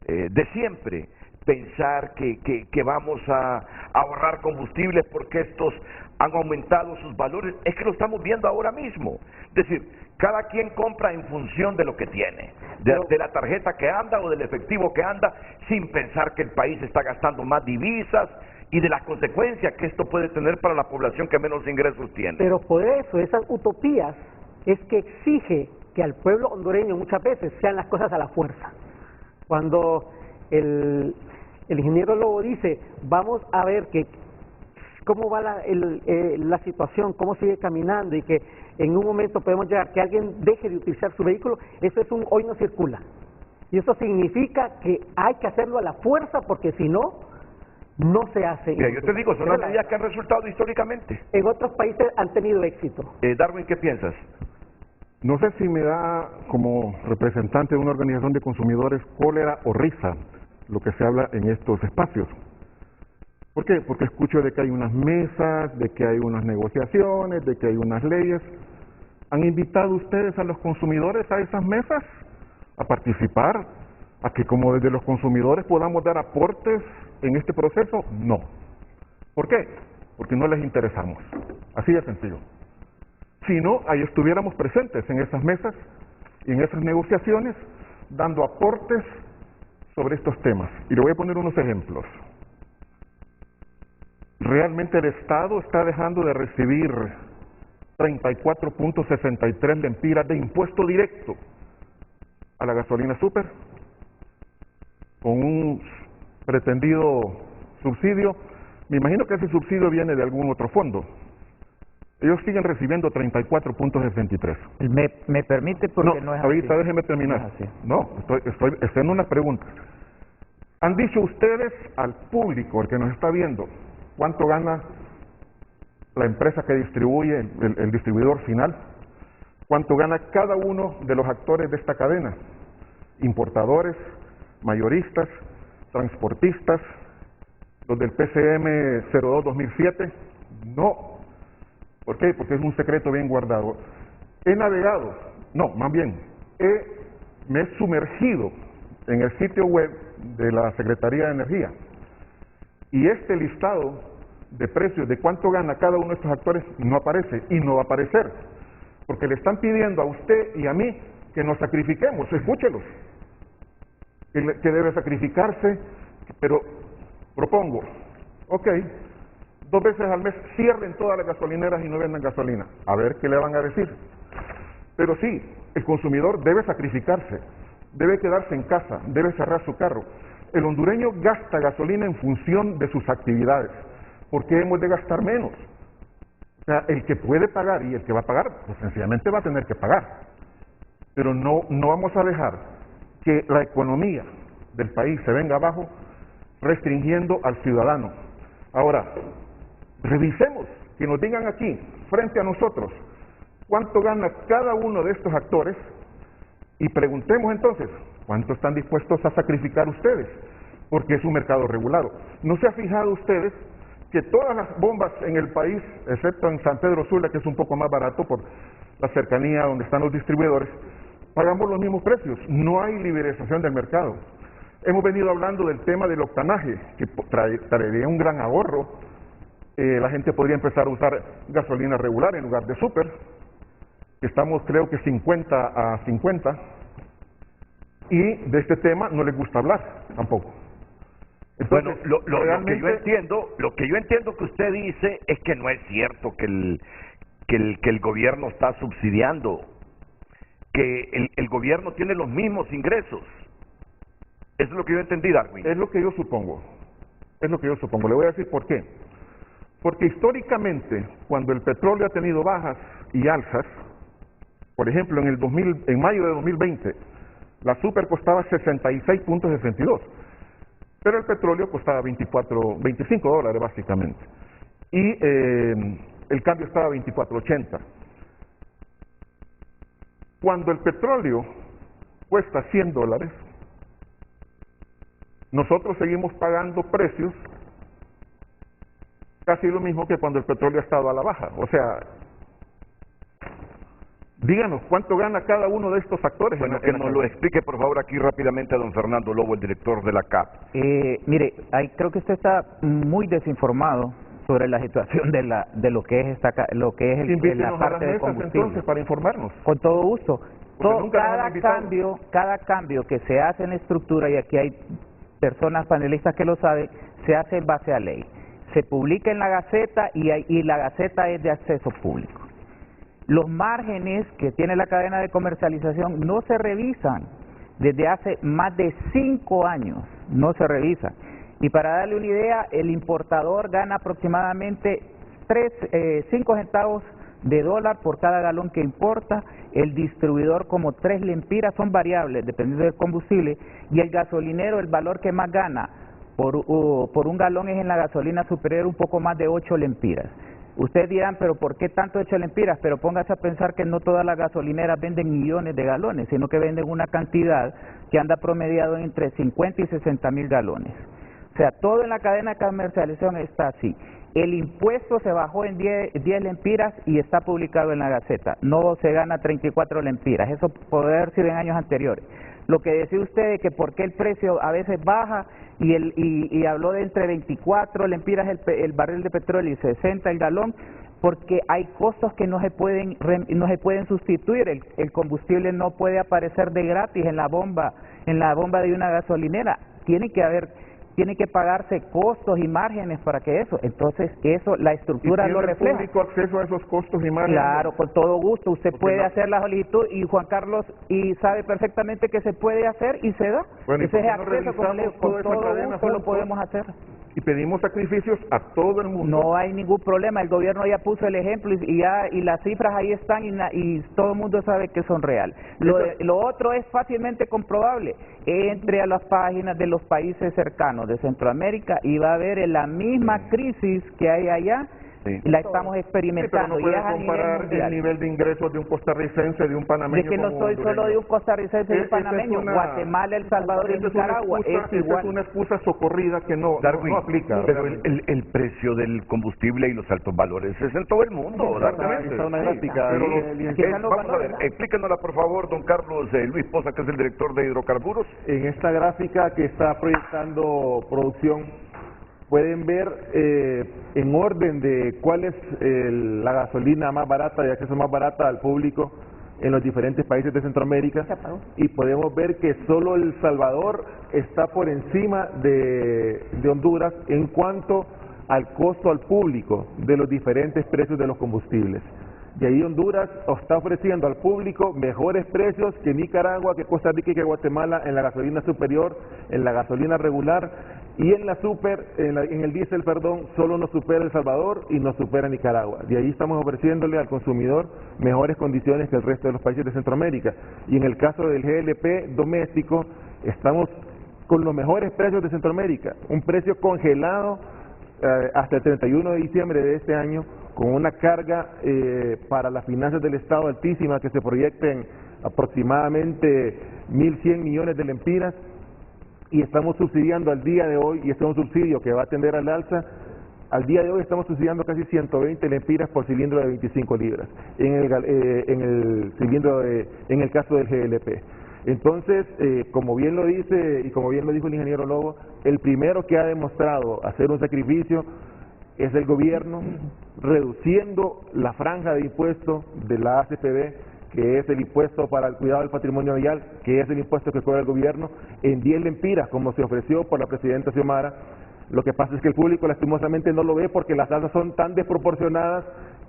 de siempre, pensar que vamos a ahorrar combustibles porque estos han aumentado sus valores, es que lo estamos viendo ahora mismo, es decir, cada quien compra en función de lo que tiene, de la tarjeta que anda o del efectivo que anda, sin pensar que el país está gastando más divisas y de las consecuencias que esto puede tener para la población que menos ingresos tiene. Pero por eso, esas utopías es que exige que al pueblo hondureño muchas veces sean las cosas a la fuerza. Cuando el ingeniero Lobo dice, vamos a ver que cómo va la situación, cómo sigue caminando y que en un momento podemos llegar que alguien deje de utilizar su vehículo, eso es un hoy no circula. Y eso significa que hay que hacerlo a la fuerza porque si no, no se hace. Mira, yo te digo, son las medidas que han resultado históricamente. En otros países han tenido éxito. Darwin, ¿qué piensas? No sé si me da como representante de una organización de consumidores cólera o risa lo que se habla en estos espacios. ¿Por qué? Porque escucho de que hay unas mesas, de que hay unas negociaciones, de que hay unas leyes. ¿Han invitado ustedes a los consumidores a esas mesas a participar? ¿A que como desde los consumidores podamos dar aportes en este proceso? No. ¿Por qué? Porque no les interesamos. Así de sencillo. Si no, ahí estuviéramos presentes en esas mesas y en esas negociaciones, dando aportes sobre estos temas. Y le voy a poner unos ejemplos. Realmente el Estado está dejando de recibir 34.63 lempiras de impuesto directo a la gasolina super, con un pretendido subsidio. Me imagino que ese subsidio viene de algún otro fondo. Ellos siguen recibiendo 34.63. Me permite porque no es así. Ahorita déjeme terminar. No, estoy haciendo una pregunta. ¿Han dicho ustedes al público, el que nos está viendo, cuánto gana la empresa que distribuye, el distribuidor final? ¿Cuánto gana cada uno de los actores de esta cadena? Importadores, mayoristas, transportistas, los del PCM 02-2007. No. ¿Por qué? Porque es un secreto bien guardado. He navegado, no, más bien, me he sumergido en el sitio web de la Secretaría de Energía. Y este listado de precios de cuánto gana cada uno de estos actores no aparece y no va a aparecer. Porque le están pidiendo a usted y a mí que nos sacrifiquemos, escúchelos. Que debe sacrificarse, pero propongo, ok, 2 veces al mes cierren todas las gasolineras y no vendan gasolina. A ver qué le van a decir. Pero sí, el consumidor debe sacrificarse, debe quedarse en casa, debe cerrar su carro. El hondureño gasta gasolina en función de sus actividades. ¿Por qué hemos de gastar menos? O sea, el que puede pagar y el que va a pagar, pues sencillamente va a tener que pagar. Pero no vamos a dejar que la economía del país se venga abajo restringiendo al ciudadano. Ahora, revisemos, que nos digan aquí, frente a nosotros, cuánto gana cada uno de estos actores y preguntemos entonces, ¿cuánto están dispuestos a sacrificar ustedes? Porque es un mercado regulado. ¿No se ha fijado ustedes que todas las bombas en el país, excepto en San Pedro Sula, que es un poco más barato por la cercanía donde están los distribuidores, pagamos los mismos precios? No hay liberalización del mercado. Hemos venido hablando del tema del octanaje, que traería un gran ahorro. La gente podría empezar a usar gasolina regular en lugar de super. Estamos creo que 50 a 50. Y de este tema no les gusta hablar tampoco. Entonces, bueno, lo que yo entiendo que usted dice es que no es cierto que el gobierno está subsidiando, que el gobierno tiene los mismos ingresos. Eso es lo que yo entendí, Darwin. Es lo que yo supongo. Es lo que yo supongo. Le voy a decir por qué. Porque históricamente, cuando el petróleo ha tenido bajas y alzas, por ejemplo, en mayo de 2020, la super costaba 66.62, pero el petróleo costaba 25 dólares básicamente. Y el cambio estaba a 24.80. Cuando el petróleo cuesta 100 dólares, nosotros seguimos pagando precios casi lo mismo que cuando el petróleo ha estado a la baja. O sea, díganos, ¿cuánto gana cada uno de estos actores? Bueno, que nos lo explique por favor aquí rápidamente a don Fernando Lobo, el director de la CAP. Mire, creo que usted está muy desinformado sobre la situación de lo que es la parte de combustible. Entonces, para informarnos. Con todo gusto. Cada cambio que se hace en la estructura, y aquí hay personas panelistas que lo saben, se hace en base a ley. se publica en la Gaceta y la Gaceta es de acceso público. Los márgenes que tiene la cadena de comercialización no se revisan desde hace más de 5 años, no se revisan. Y para darle una idea, el importador gana aproximadamente 5 centavos de dólar por cada galón que importa, el distribuidor como 3 lempiras, son variables dependiendo del combustible, y el gasolinero, el valor que más gana por un galón es en la gasolina superior un poco más de 8 lempiras. Ustedes dirán, pero ¿por qué tanto 8 lempiras? Pero póngase a pensar que no todas las gasolineras venden millones de galones, sino que venden una cantidad que anda promediado entre 50 y 60 mil galones. O sea, todo en la cadena de comercialización está así. El impuesto se bajó en 10 lempiras y está publicado en la Gaceta. No se gana 34 lempiras. Eso puede haber sido en años anteriores. Lo que decía usted de que por qué el precio a veces baja y habló de entre 24 lempiras el barril de petróleo y 60 el galón, porque hay costos que no se pueden sustituir. El combustible no puede aparecer de gratis en la bomba de una gasolinera. Tiene que pagarse costos y márgenes para que eso. Entonces, eso, la estructura lo refleja. ¿Tiene el público acceso a esos costos y márgenes? Claro, con todo gusto. Usted puede hacer la solicitud y Juan Carlos sabe perfectamente que se puede hacer y se da. Bueno, ese es acceso, como le digo, con todo gusto lo podemos hacer. Y pedimos sacrificios a todo el mundo. No hay ningún problema, el gobierno ya puso el ejemplo y las cifras ahí están y todo el mundo sabe que son reales. Lo otro es fácilmente comprobable. Entre a las páginas de los países cercanos de Centroamérica y va a ver la misma crisis que hay allá. Sí. La estamos experimentando. Sí, pero no puede comparar el nivel de ingresos de un costarricense, de un panameño. De que no soy solo de un costarricense y un panameño. Guatemala, El Salvador y Nicaragua es igual. Es una excusa socorrida que no aplica. Pero el precio del combustible y los altos valores es en todo el mundo. Está una gráfica. Vamos a ver, explícanosla por favor, don Carlos Luis Poza, que es el director de hidrocarburos. En esta gráfica que está proyectando producción, pueden ver en orden de cuál es la gasolina más barata y acceso más barata al público en los diferentes países de Centroamérica, y podemos ver que solo El Salvador está por encima de Honduras en cuanto al costo al público de los diferentes precios de los combustibles. Y ahí Honduras está ofreciendo al público mejores precios que Nicaragua, que Costa Rica y que Guatemala en la gasolina superior, en la gasolina regular, y en la en el diésel, solo nos supera El Salvador y nos supera Nicaragua. De ahí estamos ofreciéndole al consumidor mejores condiciones que el resto de los países de Centroamérica. Y en el caso del GLP doméstico, estamos con los mejores precios de Centroamérica, un precio congelado hasta el 31 de diciembre de este año, con una carga para las finanzas del Estado altísima, que se proyecta en aproximadamente 1.100 millones de lempiras, y estamos subsidiando al día de hoy, y este es un subsidio que va a tender al alza, al día de hoy estamos subsidiando casi 120 lempiras por cilindro de 25 libras, en el caso del GLP. Entonces, como bien lo dice y como bien lo dijo el ingeniero Lobo, el primero que ha demostrado hacer un sacrificio es el gobierno, reduciendo la franja de impuesto de la ACPB, que es el impuesto para el cuidado del patrimonio vial, que es el impuesto que cobra el gobierno, en 10 lempiras, como se ofreció por la presidenta Xiomara. Lo que pasa es que el público lastimosamente no lo ve porque las tasas son tan desproporcionadas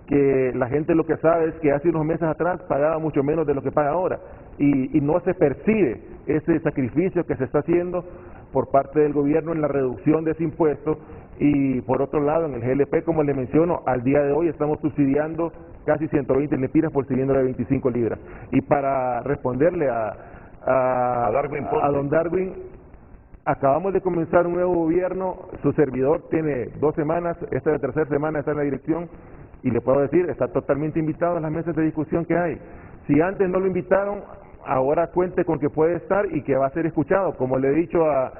que la gente lo que sabe es que hace unos meses atrás pagaba mucho menos de lo que paga ahora, y no se percibe ese sacrificio que se está haciendo por parte del gobierno en la reducción de ese impuesto. Y por otro lado, en el GLP, como le menciono, al día de hoy estamos subsidiando casi 120 lempiras por cilindro de 25 libras. Y para responderle a don Darwin, acabamos de comenzar un nuevo gobierno, su servidor tiene 2 semanas, esta es la 3ª semana, está en la dirección, y le puedo decir, está totalmente invitado a las mesas de discusión que hay. Si antes no lo invitaron, ahora cuente con que puede estar y que va a ser escuchado, como le he dicho a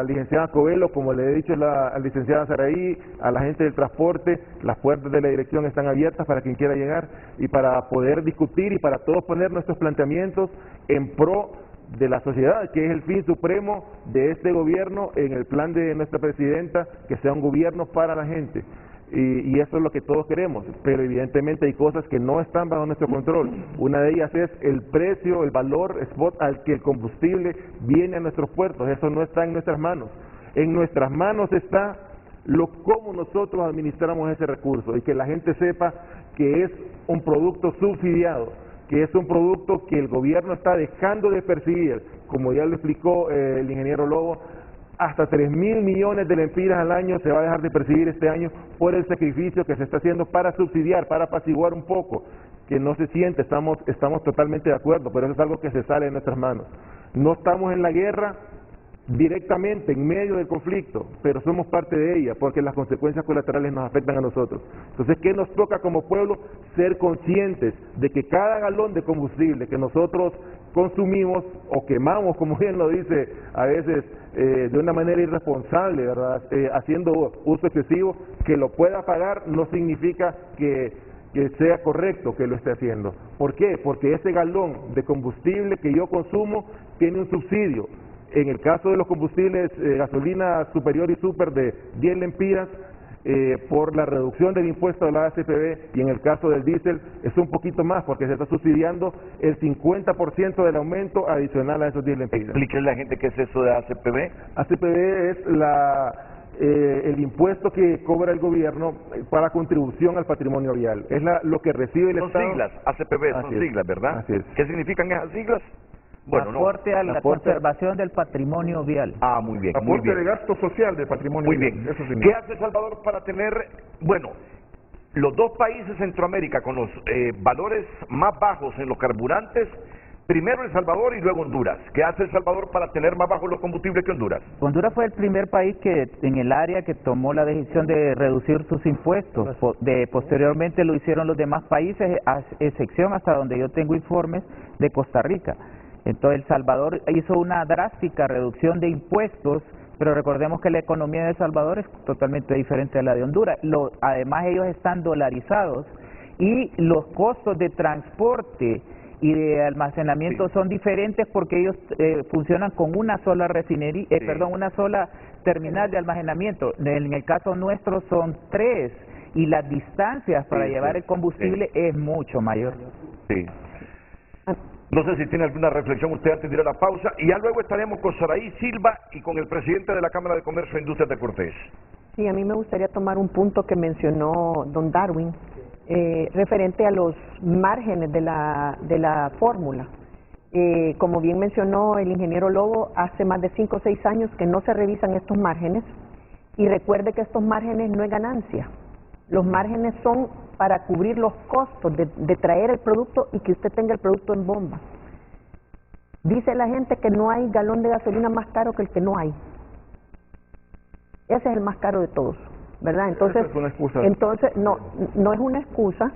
licenciada Covelo, como le he dicho a la licenciada Saraí, a la gente del transporte, las puertas de la dirección están abiertas para quien quiera llegar y para poder discutir y para todos poner nuestros planteamientos en pro de la sociedad, que es el fin supremo de este gobierno en el plan de nuestra presidenta, que sea un gobierno para la gente. Y eso es lo que todos queremos, pero evidentemente hay cosas que no están bajo nuestro control. Una de ellas es el precio, el valor spot al que el combustible viene a nuestros puertos. Eso no está en nuestras manos. En nuestras manos está cómo nosotros administramos ese recurso y que la gente sepa que es un producto subsidiado, que es un producto que el gobierno está dejando de percibir, como ya lo explicó el ingeniero Lobo, hasta 3.000 millones de lempiras al año se va a dejar de percibir este año por el sacrificio que se está haciendo para subsidiar, para apaciguar un poco, que no se siente, estamos totalmente de acuerdo, pero eso es algo que se sale de nuestras manos. No estamos en la guerra directamente, en medio del conflicto, pero somos parte de ella, porque las consecuencias colaterales nos afectan a nosotros. Entonces, ¿qué nos toca como pueblo? Ser conscientes de que cada galón de combustible que nosotros consumimos o quemamos, como bien lo dice a veces de una manera irresponsable, ¿verdad? Haciendo uso excesivo, que lo pueda pagar no significa que sea correcto que lo esté haciendo. ¿Por qué? Porque ese galón de combustible que yo consumo tiene un subsidio. En el caso de los combustibles, gasolina superior y super de 10 lempiras, por la reducción del impuesto de la ACPB, y en el caso del diésel es un poquito más porque se está subsidiando el 50% del aumento adicional a esos 10 lempiras. Explíquenle a la gente qué es eso de ACPB. ACPB es el impuesto que cobra el gobierno para contribución al patrimonio vial. Es lo que recibe el Estado. Son siglas, ACPB, son siglas, ¿verdad? Así es. ¿Qué significan esas siglas? Bueno, aporte a la conservación del patrimonio vial. Ah, muy bien. Aporte muy bien. de gasto social del patrimonio muy vial. bien. Eso significa. ¿Qué hace El Salvador para tener, bueno, los dos países de Centroamérica con los valores más bajos en los carburantes? Primero El Salvador y luego Honduras. ¿Qué hace El Salvador para tener más bajos los combustibles que Honduras? Honduras fue el primer país que en el área que tomó la decisión de reducir sus impuestos. Posteriormente lo hicieron los demás países, a excepción hasta donde yo tengo informes de Costa Rica. Entonces El Salvador hizo una drástica reducción de impuestos, pero recordemos que la economía de El Salvador es totalmente diferente a la de Honduras. Además ellos están dolarizados y los costos de transporte y de almacenamiento son diferentes porque ellos funcionan con una sola refinería, una sola terminal de almacenamiento. En el caso nuestro son 3 y las distancias para llevar el combustible es mucho mayor. Sí. No sé si tiene alguna reflexión usted antes de ir a la pausa, y ya luego estaremos con Saraí Silva y con el presidente de la Cámara de Comercio e Industrias de Cortés. Sí, a mí me gustaría tomar un punto que mencionó don Darwin, referente a los márgenes de la fórmula. Como bien mencionó el ingeniero Lobo, hace más de 5 o 6 años que no se revisan estos márgenes, y recuerde que estos márgenes no es ganancia. Los márgenes son para cubrir los costos de traer el producto y que usted tenga el producto en bomba. Dice la gente que no hay galón de gasolina más caro que el que no hay. Ese es el más caro de todos, ¿verdad? Entonces, es una excusa. Entonces no es una excusa.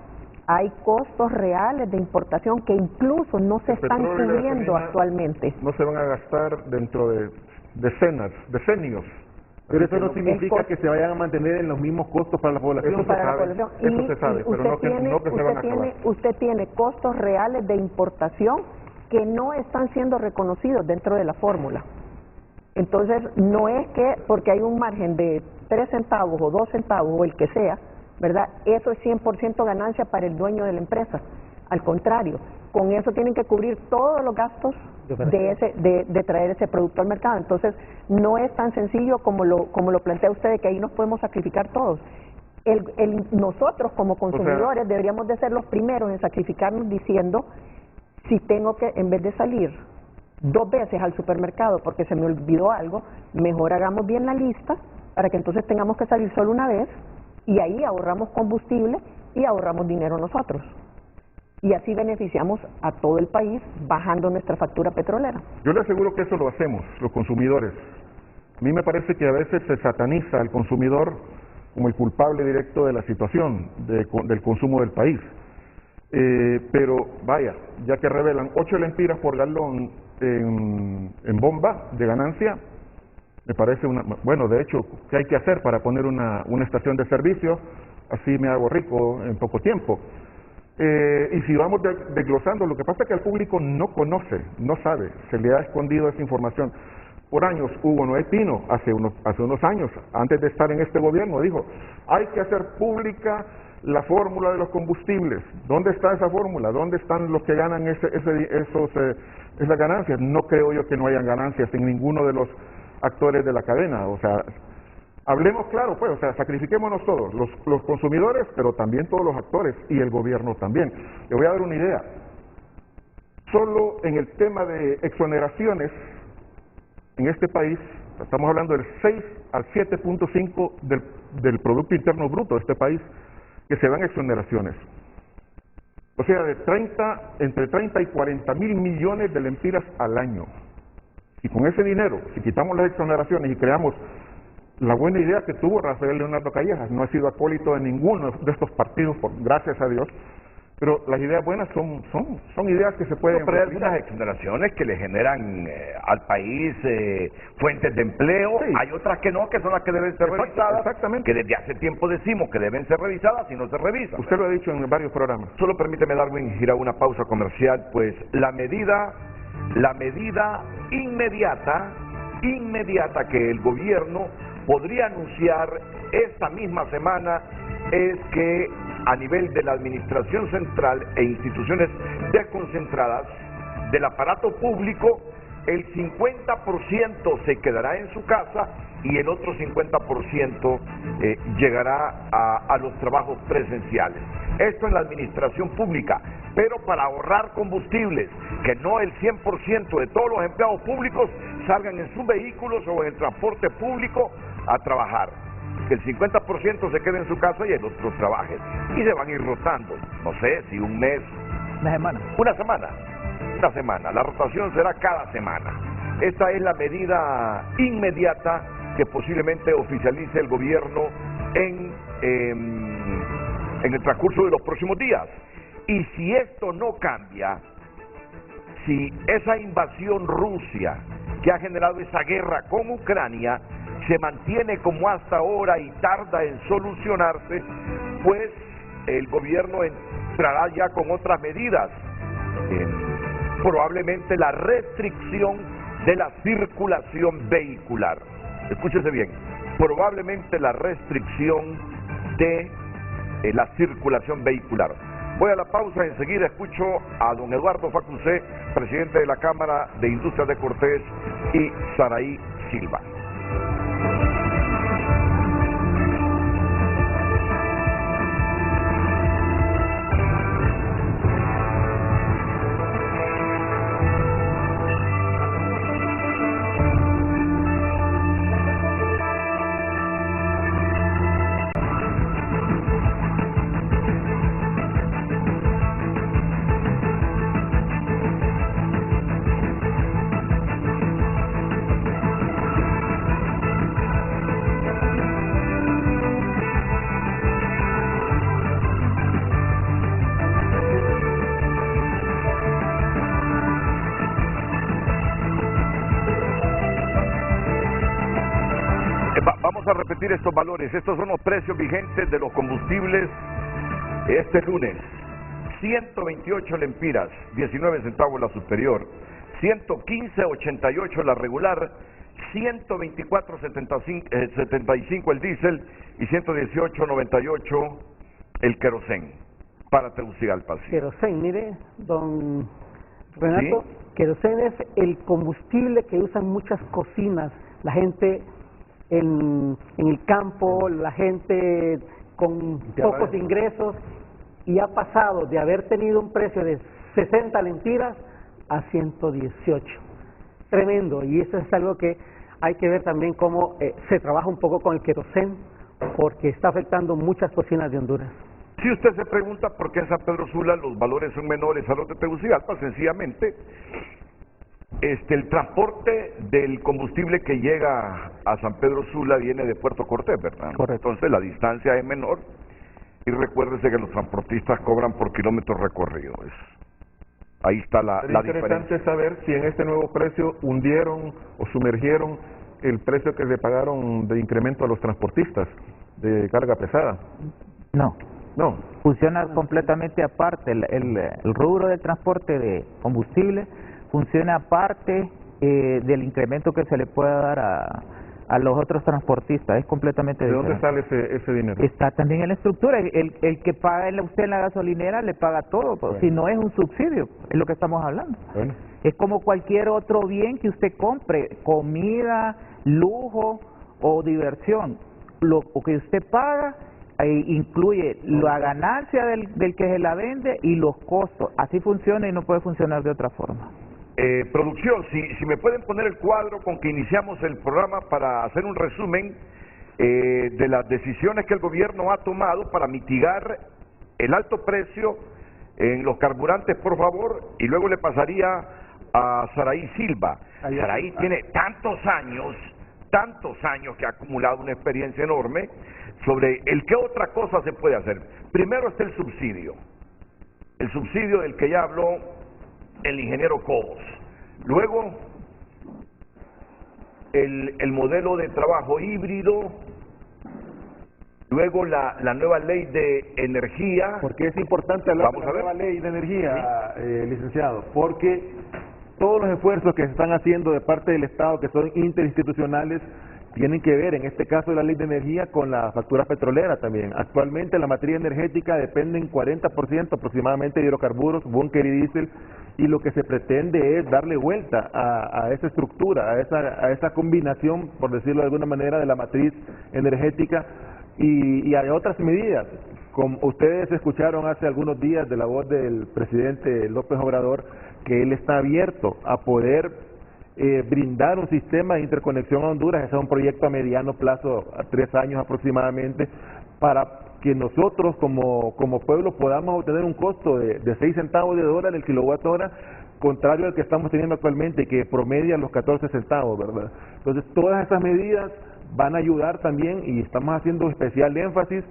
Hay costos reales de importación que incluso no se están cubriendo actualmente. No se van a gastar dentro de decenios. Pero eso no significa que se vayan a mantener en los mismos costos para la población. Eso se sabe, pero no que se van a acabar. Usted tiene costos reales de importación que no están siendo reconocidos dentro de la fórmula. Entonces, no es que porque hay un margen de 3 centavos o 2 centavos o el que sea, ¿verdad? Eso es 100% ganancia para el dueño de la empresa. Al contrario, con eso tienen que cubrir todos los gastos de traer ese producto al mercado. Entonces, no es tan sencillo como lo plantea usted, de que ahí nos podemos sacrificar todos. Nosotros como consumidores deberíamos de ser los primeros en sacrificarnos diciendo, si tengo que, en vez de salir 2 veces al supermercado porque se me olvidó algo, mejor hagamos bien la lista para que entonces tengamos que salir solo una vez, y ahí ahorramos combustible y ahorramos dinero nosotros. Y así beneficiamos a todo el país bajando nuestra factura petrolera. Yo le aseguro que eso lo hacemos, los consumidores. A mí me parece que a veces se sataniza al consumidor como el culpable directo de la situación del consumo del país. Pero vaya, ya que revelan 8 lempiras por galón en bomba de ganancia, me parece bueno, de hecho, ¿qué hay que hacer para poner una estación de servicio? Así me hago rico en poco tiempo. Y si vamos desglosando, lo que pasa es que el público no conoce, no sabe, se le ha escondido esa información. Por años, Hugo Noé Pino, hace unos años, antes de estar en este gobierno, dijo, hay que hacer pública la fórmula de los combustibles. ¿Dónde está esa fórmula? ¿Dónde están los que ganan esas ganancias? No creo yo que no hayan ganancias en ninguno de los actores de la cadena. O sea, Hablemos claro, pues, o sea, sacrifiquémonos todos, los consumidores, pero también todos los actores y el gobierno también. Le voy a dar una idea. Solo en el tema de exoneraciones en este país, estamos hablando del 6 al 7.5 del Producto Interno Bruto de este país, que se dan exoneraciones. O sea, entre 30 y 40 mil millones de lempiras al año. Y con ese dinero, si quitamos las exoneraciones y creamos la buena idea que tuvo Rafael Leonardo Callejas, no ha sido acólito de ninguno de estos partidos, gracias a Dios, pero las ideas buenas son ideas que se pueden... Pero hay algunas exoneraciones que le generan al país fuentes de empleo, sí. Hay otras que no, que son las que deben ser revisadas, exactamente. Que desde hace tiempo decimos que deben ser revisadas y no se revisan. Usted lo ha dicho en varios programas. Solo permíteme, Darwin, ir a una pausa comercial, pues la medida inmediata que el gobierno podría anunciar esta misma semana es que a nivel de la administración central e instituciones desconcentradas del aparato público, el 50% se quedará en su casa y el otro 50% llegará a los trabajos presenciales. Esto en la administración pública, pero para ahorrar combustibles, que no el 100% de todos los empleados públicos salgan en sus vehículos o en el transporte público a trabajar. Que el 50% se quede en su casa y el otro trabaje. Y se van a ir rotando, no sé, si un mes... Una semana. La rotación será cada semana. Esta es la medida inmediata que posiblemente oficialice el gobierno en el transcurso de los próximos días. Y si esto no cambia, si esa invasión Rusia que ha generado esa guerra con Ucrania se mantiene como hasta ahora y tarda en solucionarse, pues el gobierno entrará ya con otras medidas, probablemente la restricción de la circulación vehicular. Escúchese bien, probablemente la restricción de la circulación vehicular. Voy a la pausa, enseguida escucho a don Eduardo Facusé, presidente de la Cámara de Industrias de Cortés, y Saraí Silva. Vamos a repetir estos valores. Estos son los precios vigentes de los combustibles este lunes. 128 lempiras, 19 centavos la superior, 115.88 la regular, 124.75 el diésel y 118.98 el querosén para Tegucigalpa. Querosén, mire, don Renato, ¿sí? Querosén es el combustible que usan muchas cocinas, la gente en el campo, la gente con pocos ingresos, y ha pasado de haber tenido un precio de 60 lempiras a 118. Tremendo, y eso es algo que hay que ver también cómo se trabaja un poco con el querosén, porque está afectando muchas cocinas de Honduras. Si usted se pregunta por qué en San Pedro Sula los valores son menores a los de Tegucigalpa, sencillamente el transporte del combustible que llega a San Pedro Sula viene de Puerto Cortés, ¿verdad? Correcto. Entonces la distancia es menor y recuérdese que los transportistas cobran por kilómetros recorridos. Ahí está la diferencia. Es interesante saber si en este nuevo precio hundieron o sumergieron el precio que le pagaron de incremento a los transportistas de carga pesada. No. No. Funciona completamente aparte. El rubro del transporte de combustible funciona aparte del incremento que se le pueda dar a los otros transportistas. Es completamente diferente. ¿De dónde sale ese dinero? Está también en la estructura. El que paga usted en la gasolinera le paga todo. Bueno. Si no es un subsidio, es lo que estamos hablando. Bueno. Es como cualquier otro bien que usted compre, comida, lujo o diversión. lo que usted paga incluye la ganancia del que se la vende y los costos. Así funciona y no puede funcionar de otra forma. Producción, si me pueden poner el cuadro con que iniciamos el programa para hacer un resumen de las decisiones que el gobierno ha tomado para mitigar el alto precio en los carburantes, por favor, y luego le pasaría a Saraí Silva. Saraí tiene tantos años que ha acumulado una experiencia enorme sobre el qué otra cosa se puede hacer. Primero está el subsidio del que ya habló el ingeniero Cobos. Luego, el modelo de trabajo híbrido. Luego, la nueva ley de energía. Porque es importante hablar de la nueva ley de energía, licenciado, porque todos los esfuerzos que se están haciendo de parte del Estado, que son interinstitucionales, tienen que ver, en este caso de la ley de energía, con la factura petrolera también. Actualmente la materia energética depende en 40% aproximadamente de hidrocarburos, búnker y diésel, y lo que se pretende es darle vuelta a esa estructura, a esa combinación, por decirlo de alguna manera, de la matriz energética, y hay otras medidas. Como ustedes escucharon hace algunos días de la voz del presidente López Obrador, que él está abierto a poder brindar un sistema de interconexión a Honduras. Ese es un proyecto a mediano plazo, a 3 años aproximadamente, para que nosotros como pueblo podamos obtener un costo de 6 centavos de dólar el kilowatt hora, contrario al que estamos teniendo actualmente, que promedia los 14 centavos, ¿verdad? Entonces, todas estas medidas van a ayudar también, y estamos haciendo especial énfasis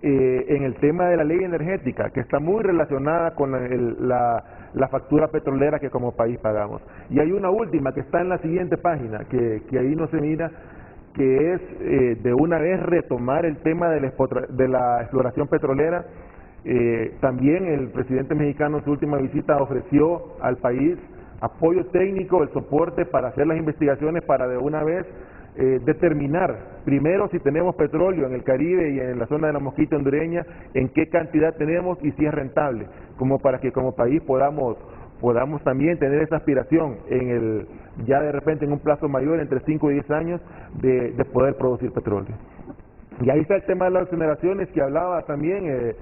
en el tema de la ley energética, que está muy relacionada con la factura petrolera que como país pagamos. Y hay una última que está en la siguiente página, que ahí no se mira, que es de una vez retomar el tema de la exploración petrolera. También el presidente mexicano en su última visita ofreció al país apoyo técnico, el soporte para hacer las investigaciones, para de una vez determinar primero si tenemos petróleo en el Caribe y en la zona de la Mosquita hondureña, en qué cantidad tenemos y si es rentable, como para que como país podamos también tener esa aspiración ya de repente en un plazo mayor, entre 5 y 10 años, de poder producir petróleo. Y ahí está el tema de las generaciones que hablaba también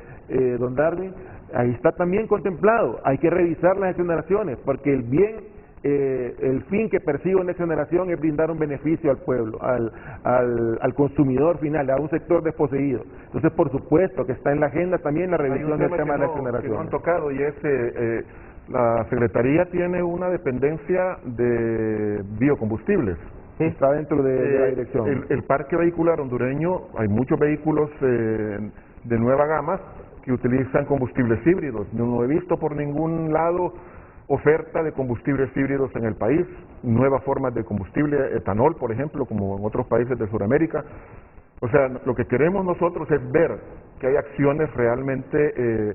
don Darwin. Ahí está también contemplado. Hay que revisar las exoneraciones, porque el fin que persigue una exoneración es brindar un beneficio al pueblo, al consumidor final, a un sector desposeído. Entonces, por supuesto que está en la agenda también la revisión del tema de la exoneración. Que no han tocado, y es la Secretaría tiene una dependencia de biocombustibles. Sí, está dentro de la dirección. El parque vehicular hondureño, hay muchos vehículos de nueva gama que utilizan combustibles híbridos. Yo no he visto por ningún lado oferta de combustibles híbridos en el país, nuevas formas de combustible, etanol, por ejemplo, como en otros países de Sudamérica. O sea, lo que queremos nosotros es ver que hay acciones realmente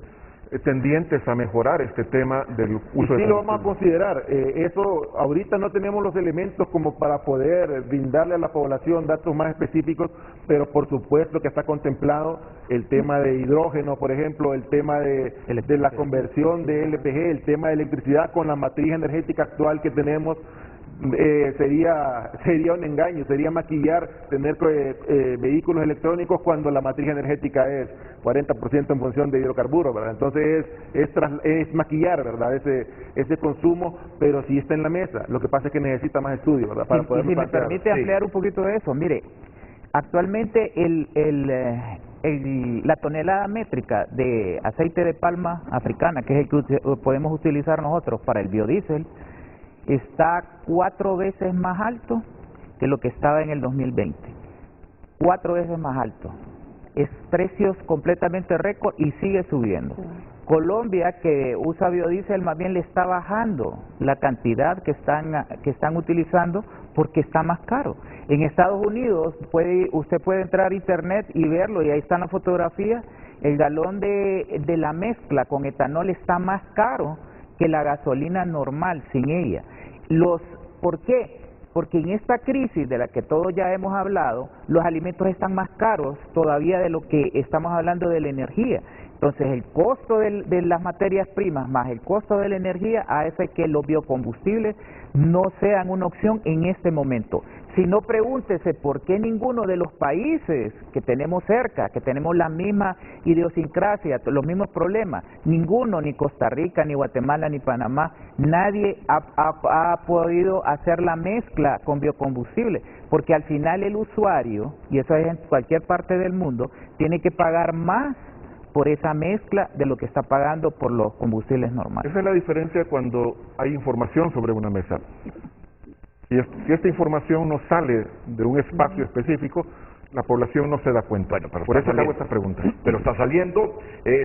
tendientes a mejorar este tema del uso de sí, lo vamos a considerar. Eso, ahorita no tenemos los elementos como para poder brindarle a la población datos más específicos, pero por supuesto que está contemplado el tema de hidrógeno, por ejemplo, el tema de la conversión de LPG, el tema de electricidad con la matriz energética actual que tenemos. Sería un engaño, sería maquillar tener vehículos electrónicos cuando la matriz energética es 40% en función de hidrocarburos, ¿verdad? Entonces es maquillar, ¿verdad? Ese consumo, pero sí está en la mesa. Lo que pasa es que necesita más estudio, ¿verdad? Para poder si me permite ampliar un poquito de eso, mire, actualmente la tonelada métrica de aceite de palma africana, que es el que podemos utilizar nosotros para el biodiesel, está 4 veces más alto que lo que estaba en el 2020. 4 veces más alto. Es precios completamente récord y sigue subiendo. Colombia, que usa biodiesel, más bien le está bajando la cantidad que están utilizando porque está más caro. En Estados Unidos usted puede entrar a internet y verlo, y ahí está la fotografía. El galón de la mezcla con etanol está más caro que la gasolina normal sin ella. ¿Por qué? Porque en esta crisis de la que todos ya hemos hablado, los alimentos están más caros todavía de lo que estamos hablando de la energía. Entonces el costo de las materias primas más el costo de la energía hace que los biocombustibles no sean una opción en este momento. Si no, pregúntese por qué ninguno de los países que tenemos cerca, que tenemos la misma idiosincrasia, los mismos problemas, ninguno, ni Costa Rica, ni Guatemala, ni Panamá, nadie ha podido hacer la mezcla con biocombustible, porque al final el usuario, y eso es en cualquier parte del mundo, tiene que pagar más por esa mezcla de lo que está pagando por los combustibles normales. Esa es la diferencia cuando hay información sobre una mesa. Si esta información no sale de un espacio específico, la población no se da cuenta. Bueno, pero por eso saliendo, hago esta pregunta. Pero está saliendo.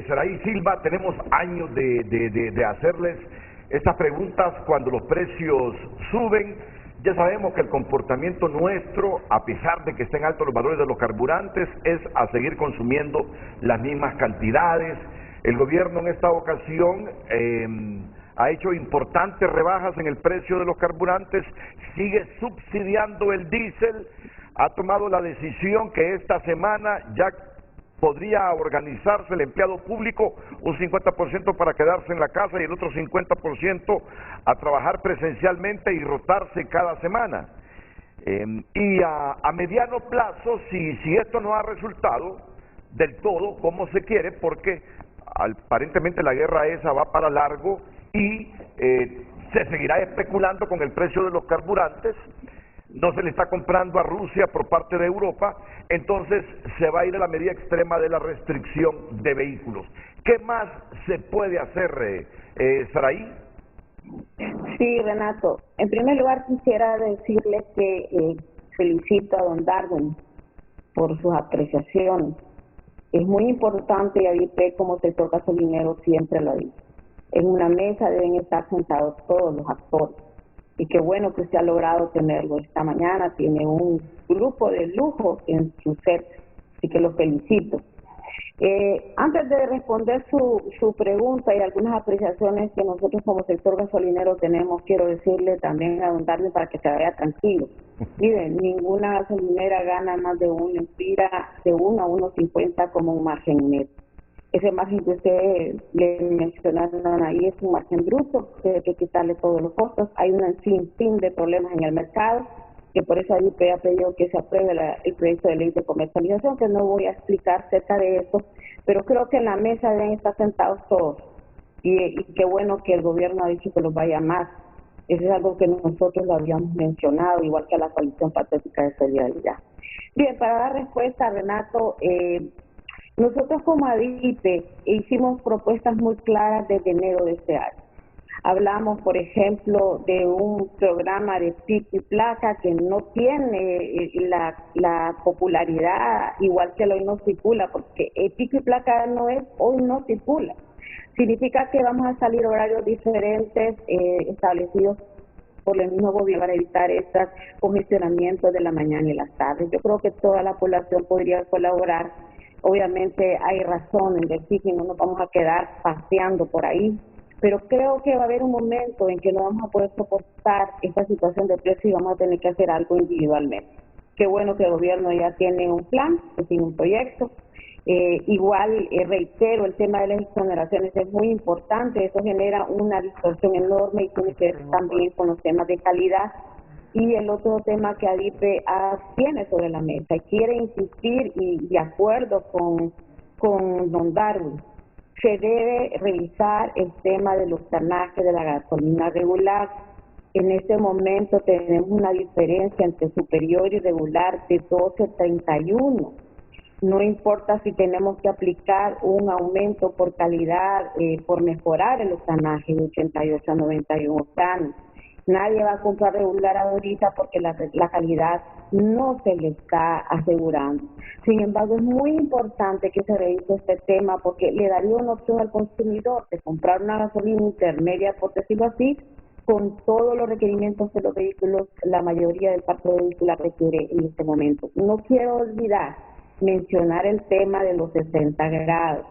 Saraí Silva, tenemos años de hacerles estas preguntas cuando los precios suben. Ya sabemos que el comportamiento nuestro, a pesar de que estén altos los valores de los carburantes, es a seguir consumiendo las mismas cantidades. El gobierno en esta ocasión ha hecho importantes rebajas en el precio de los carburantes, sigue subsidiando el diésel, ha tomado la decisión que esta semana ya podría organizarse el empleado público un 50% para quedarse en la casa y el otro 50% a trabajar presencialmente y rotarse cada semana. Y a mediano plazo, si esto no ha resultado del todo como se quiere, porque aparentemente la guerra esa va para largo y se seguirá especulando con el precio de los carburantes, no se le está comprando a Rusia por parte de Europa, entonces se va a ir a la medida extrema de la restricción de vehículos. ¿Qué más se puede hacer, Saraí? Sí, Renato. En primer lugar quisiera decirle que felicito a don Darwin por sus apreciaciones. Es muy importante, y ADIPE como sector gasolinero siempre lo dice. En una mesa deben estar sentados todos los actores. Y qué bueno que se ha logrado tenerlo esta mañana. Tiene un grupo de lujo en su set, así que lo felicito. Antes de responder su pregunta y algunas apreciaciones que nosotros como sector gasolinero tenemos, quiero decirle también a don Darwin para que se vaya tranquilo. Miren, ninguna gasolinera gana más de una empira de 1 a 1.50 como un margen neto. Ese margen que ustedes le mencionaron ahí es un margen bruto, que hay que quitarle todos los costos. Hay un sinfín de problemas en el mercado, que por eso ADIPE ha pedido que se apruebe el proyecto de ley de comercialización, que no voy a explicar acerca de eso, pero creo que en la mesa deben estar sentados todos. Y qué bueno que el gobierno ha dicho que los vaya más. Eso es algo que nosotros lo habíamos mencionado, igual que a la coalición patriótica de solidaridad. Bien, para dar respuesta, Renato, nosotros como ADIPE hicimos propuestas muy claras desde enero de este año. Hablamos, por ejemplo, de un programa de pico y placa que no tiene la popularidad igual que el hoy no circula, porque el pico y placa no es hoy no circula. Significa que vamos a salir horarios diferentes establecidos por el mismo gobierno para evitar estos congestionamientos de la mañana y las tardes. Yo creo que toda la población podría colaborar. Obviamente hay razón en decir que no nos vamos a quedar paseando por ahí, pero creo que va a haber un momento en que no vamos a poder soportar esta situación de precio y vamos a tener que hacer algo individualmente. Qué bueno que el gobierno ya tiene un plan, que tiene un proyecto. Reitero, el tema de las exoneraciones es muy importante, eso genera una distorsión enorme y tiene que ver también con los temas de calidad. Y el otro tema que ADIPE tiene sobre la mesa y quiere insistir y de acuerdo con don Darwin, se debe revisar el tema del octanaje de la gasolina regular. En este momento tenemos una diferencia entre superior y regular de 12.31. No importa si tenemos que aplicar un aumento por calidad, por mejorar el octanaje de 88 a 91 octanos. Nadie va a comprar regular ahorita porque la calidad no se le está asegurando. Sin embargo, es muy importante que se revise este tema porque le daría una opción al consumidor de comprar una gasolina intermedia, por decirlo así, con todos los requerimientos de los vehículos, la mayoría del parque vehicular requiere en este momento. No quiero olvidar mencionar el tema de los 60 grados.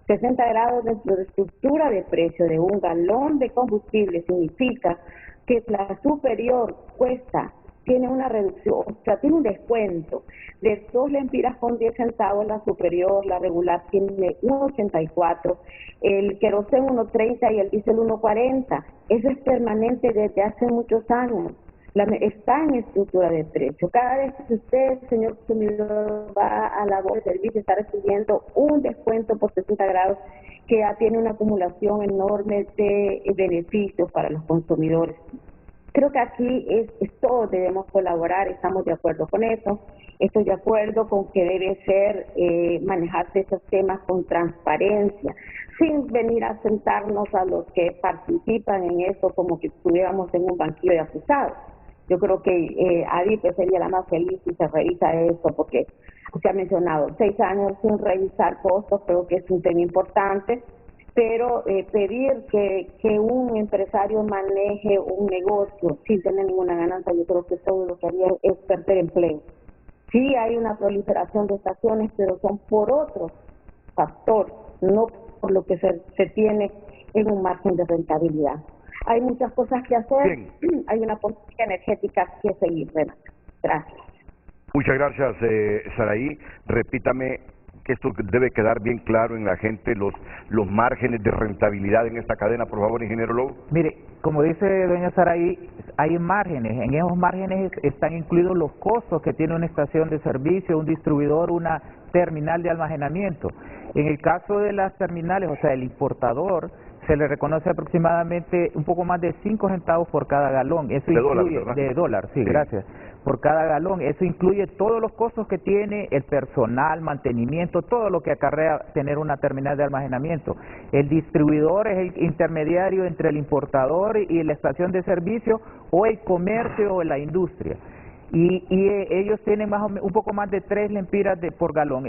60 grados dentro de estructura de precio de un galón de combustible significa que la superior cuesta tiene una reducción, o sea, tiene un descuento de 2 lempiras con 10 centavos, la superior, la regular tiene 1.84, el queroseno 1.30 y el diésel 1.40. Eso es permanente desde hace muchos años. Está en estructura de precio. Cada vez que usted, señor consumidor, va a la bolsa de servicio, está recibiendo un descuento por 60 grados que ya tiene una acumulación enorme de beneficios para los consumidores. Creo que aquí todos debemos colaborar, estamos de acuerdo con eso. Estoy de acuerdo con que debe ser manejarse esos temas con transparencia, sin venir a sentarnos a los que participan en eso como que estuviéramos en un banquillo de acusados. Yo creo que ADIPE sería la más feliz si se revisa eso, porque se ha mencionado 6 años sin revisar costos, creo que es un tema importante, pero pedir que un empresario maneje un negocio sin tener ninguna ganancia, yo creo que todo lo que haría es perder empleo. Sí hay una proliferación de estaciones, pero son por otros factores, no por lo que se tiene en un margen de rentabilidad. Hay muchas cosas que hacer, hay una política energética que seguir, Renato. Gracias. Muchas gracias, Saraí. Repítame que esto debe quedar bien claro en la gente, los márgenes de rentabilidad en esta cadena, por favor, ingeniero Lowe. Mire, como dice doña Saraí, hay márgenes. En esos márgenes están incluidos los costos que tiene una estación de servicio, un distribuidor, una terminal de almacenamiento. En el caso de las terminales, o sea, el importador, se le reconoce aproximadamente un poco más de 5 centavos por cada galón. Eso incluye, de dólar, sí, gracias, por cada galón. Eso incluye todos los costos que tiene el personal, mantenimiento, todo lo que acarrea tener una terminal de almacenamiento. El distribuidor es el intermediario entre el importador y la estación de servicio, o el comercio o la industria. Y ellos tienen más o menos un poco más de 3 lempiras por galón.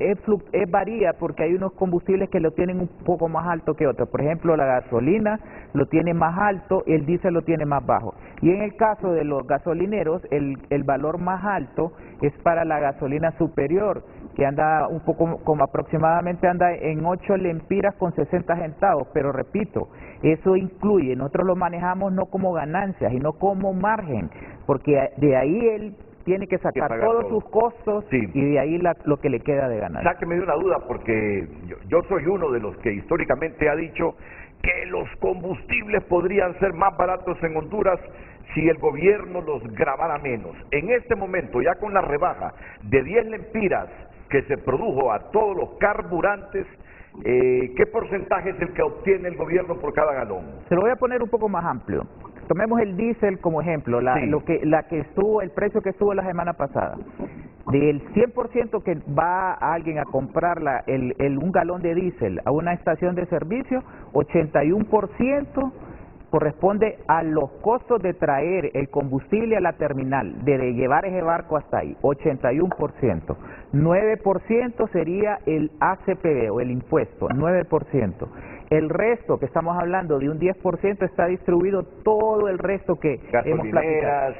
Varía porque hay unos combustibles que lo tienen un poco más alto que otros. Por ejemplo, la gasolina lo tiene más alto, el diésel lo tiene más bajo. Y en el caso de los gasolineros, el valor más alto es para la gasolina superior, que anda un poco, como aproximadamente anda en 8 lempiras con 60 centavos. Pero repito, eso incluye, nosotros lo manejamos no como ganancias, sino como margen, porque de ahí él tiene que sacar todos sus costos y de ahí lo que le queda de ganancia. Sáqueme de una duda, porque yo soy uno de los que históricamente ha dicho que los combustibles podrían ser más baratos en Honduras si el gobierno los grabara menos. En este momento, ya con la rebaja de 10 lempiras que se produjo a todos los carburantes, ¿qué porcentaje es el que obtiene el gobierno por cada galón? Se lo voy a poner un poco más amplio. Tomemos el diésel como ejemplo, el precio que estuvo la semana pasada. Del 100% que va a alguien a comprar un galón de diésel a una estación de servicio, 81% corresponde a los costos de traer el combustible a la terminal, de llevar ese barco hasta ahí, 81%. 9% sería el ACPB o el impuesto, 9%. El resto, que estamos hablando de un 10%, está distribuido todo el resto que hemos platicado.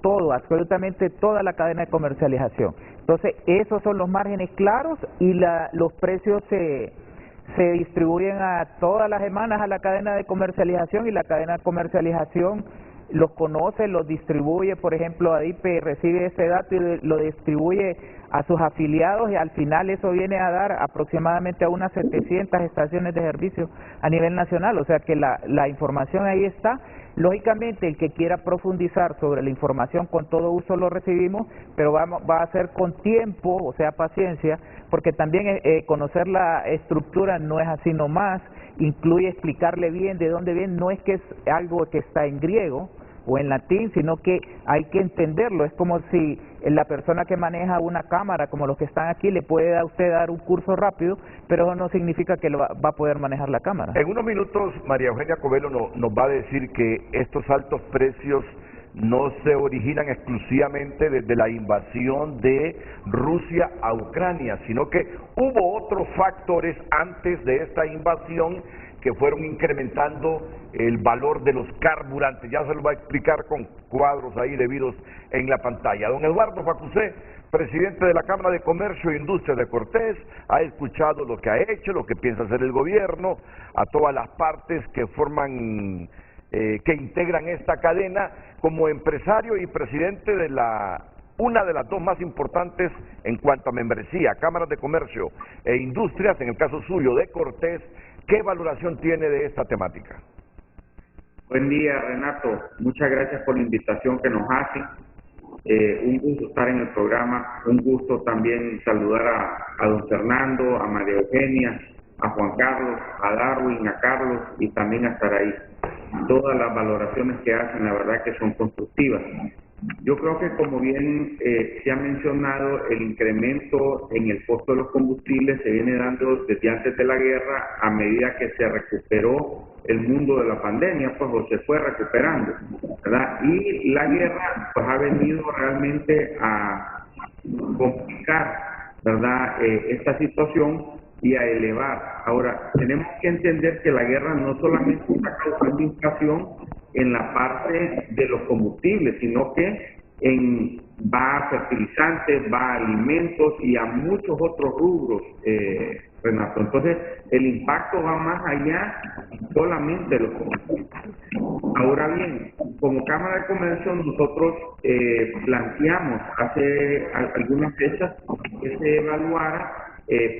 Todo, absolutamente toda la cadena de comercialización. Entonces, esos son los márgenes claros y los precios se distribuyen a todas las semanas a la cadena de comercialización, y la cadena de comercialización los conoce, los distribuye. Por ejemplo, ADIPE recibe ese dato y lo distribuye a sus afiliados, y al final eso viene a dar aproximadamente a unas 700 estaciones de servicio a nivel nacional. O sea que la información ahí está. Lógicamente, el que quiera profundizar sobre la información, con todo uso lo recibimos, pero va a ser con tiempo, o sea, paciencia, porque también conocer la estructura no es así nomás, incluye explicarle bien de dónde viene. No es que es algo que está en griego o en latín, sino que hay que entenderlo. Es como si la persona que maneja una cámara, como los que están aquí, le puede a usted dar un curso rápido, pero eso no significa que va a poder manejar la cámara. En unos minutos, María Eugenia Covelo nos va a decir que estos altos precios no se originan exclusivamente desde la invasión de Rusia a Ucrania, sino que hubo otros factores antes de esta invasión que fueron incrementando el valor de los carburantes. Ya se lo va a explicar con cuadros ahí debidos en la pantalla. Don Eduardo Facusé, presidente de la Cámara de Comercio e Industria de Cortés, ha escuchado lo que ha hecho, lo que piensa hacer el gobierno, a todas las partes que forman que integran esta cadena, como empresario y presidente de una de las dos más importantes en cuanto a membresía, Cámaras de Comercio e Industrias, en el caso suyo de Cortés, ¿qué valoración tiene de esta temática? Buen día, Renato. Muchas gracias por la invitación que nos hacen. Un gusto estar en el programa, un gusto también saludar a don Fernando, a María Eugenia, a Juan Carlos, a Darwin, a Carlos y también a Saraí. Todas las valoraciones que hacen, la verdad que son constructivas. Yo creo que, como bien se ha mencionado, el incremento en el costo de los combustibles se viene dando desde antes de la guerra, a medida que se recuperó el mundo de la pandemia, pues, o se fue recuperando, ¿verdad? Y la guerra, pues, ha venido realmente a complicar, ¿verdad?, esta situación y a elevar. Ahora, tenemos que entender que la guerra no solamente está causando inflación en la parte de los combustibles, sino que va a fertilizantes, va a alimentos y a muchos otros rubros, Renato. Entonces, el impacto va más allá solamente de los combustibles. Ahora bien, como Cámara de Comercio, nosotros planteamos hace algunas fechas que se evaluara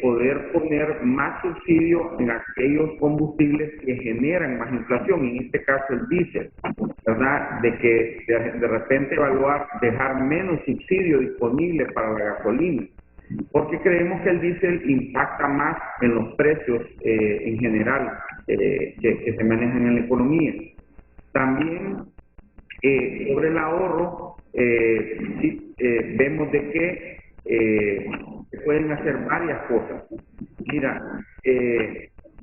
poder poner más subsidio en aquellos combustibles que generan más inflación, en este caso el diésel, ¿verdad? De que de repente evaluar, dejar menos subsidio disponible para la gasolina, porque creemos que el diésel impacta más en los precios en general que se manejan en la economía. También sobre el ahorro, vemos de que se pueden hacer varias cosas. Mira,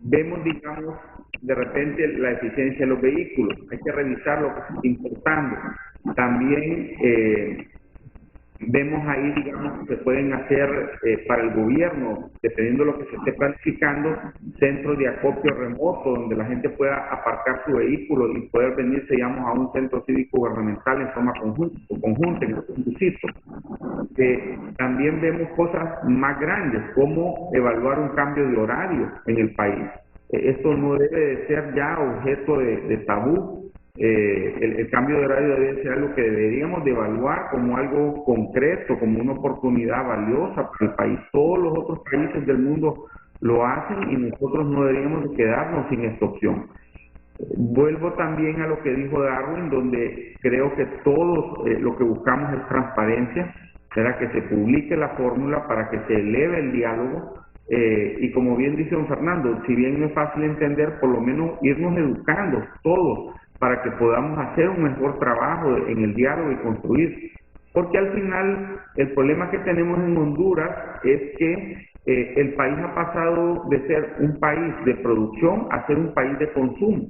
vemos, digamos, de repente la eficiencia de los vehículos. Hay que revisar lo que se está importando. También vemos ahí, digamos, que se pueden hacer para el gobierno, dependiendo de lo que se esté planificando, centros de acopio remoto donde la gente pueda aparcar su vehículo y poder venirse, digamos, a un centro cívico gubernamental en forma conjunta en un sitio. También vemos cosas más grandes, como evaluar un cambio de horario en el país. Esto no debe de ser ya objeto de tabú. El cambio de horario debe ser algo que deberíamos de evaluar como algo concreto, como una oportunidad valiosa para el país. Todos los otros países del mundo lo hacen y nosotros no deberíamos de quedarnos sin esta opción. Vuelvo también a lo que dijo Darwin, donde creo que todos lo que buscamos es transparencia, ¿verdad? Que se publique la fórmula para que se eleve el diálogo. Y como bien dice don Fernando, si bien no es fácil entender, por lo menos irnos educando todos para que podamos hacer un mejor trabajo en el diálogo y construir. Porque al final el problema que tenemos en Honduras es que el país ha pasado de ser un país de producción a ser un país de consumo.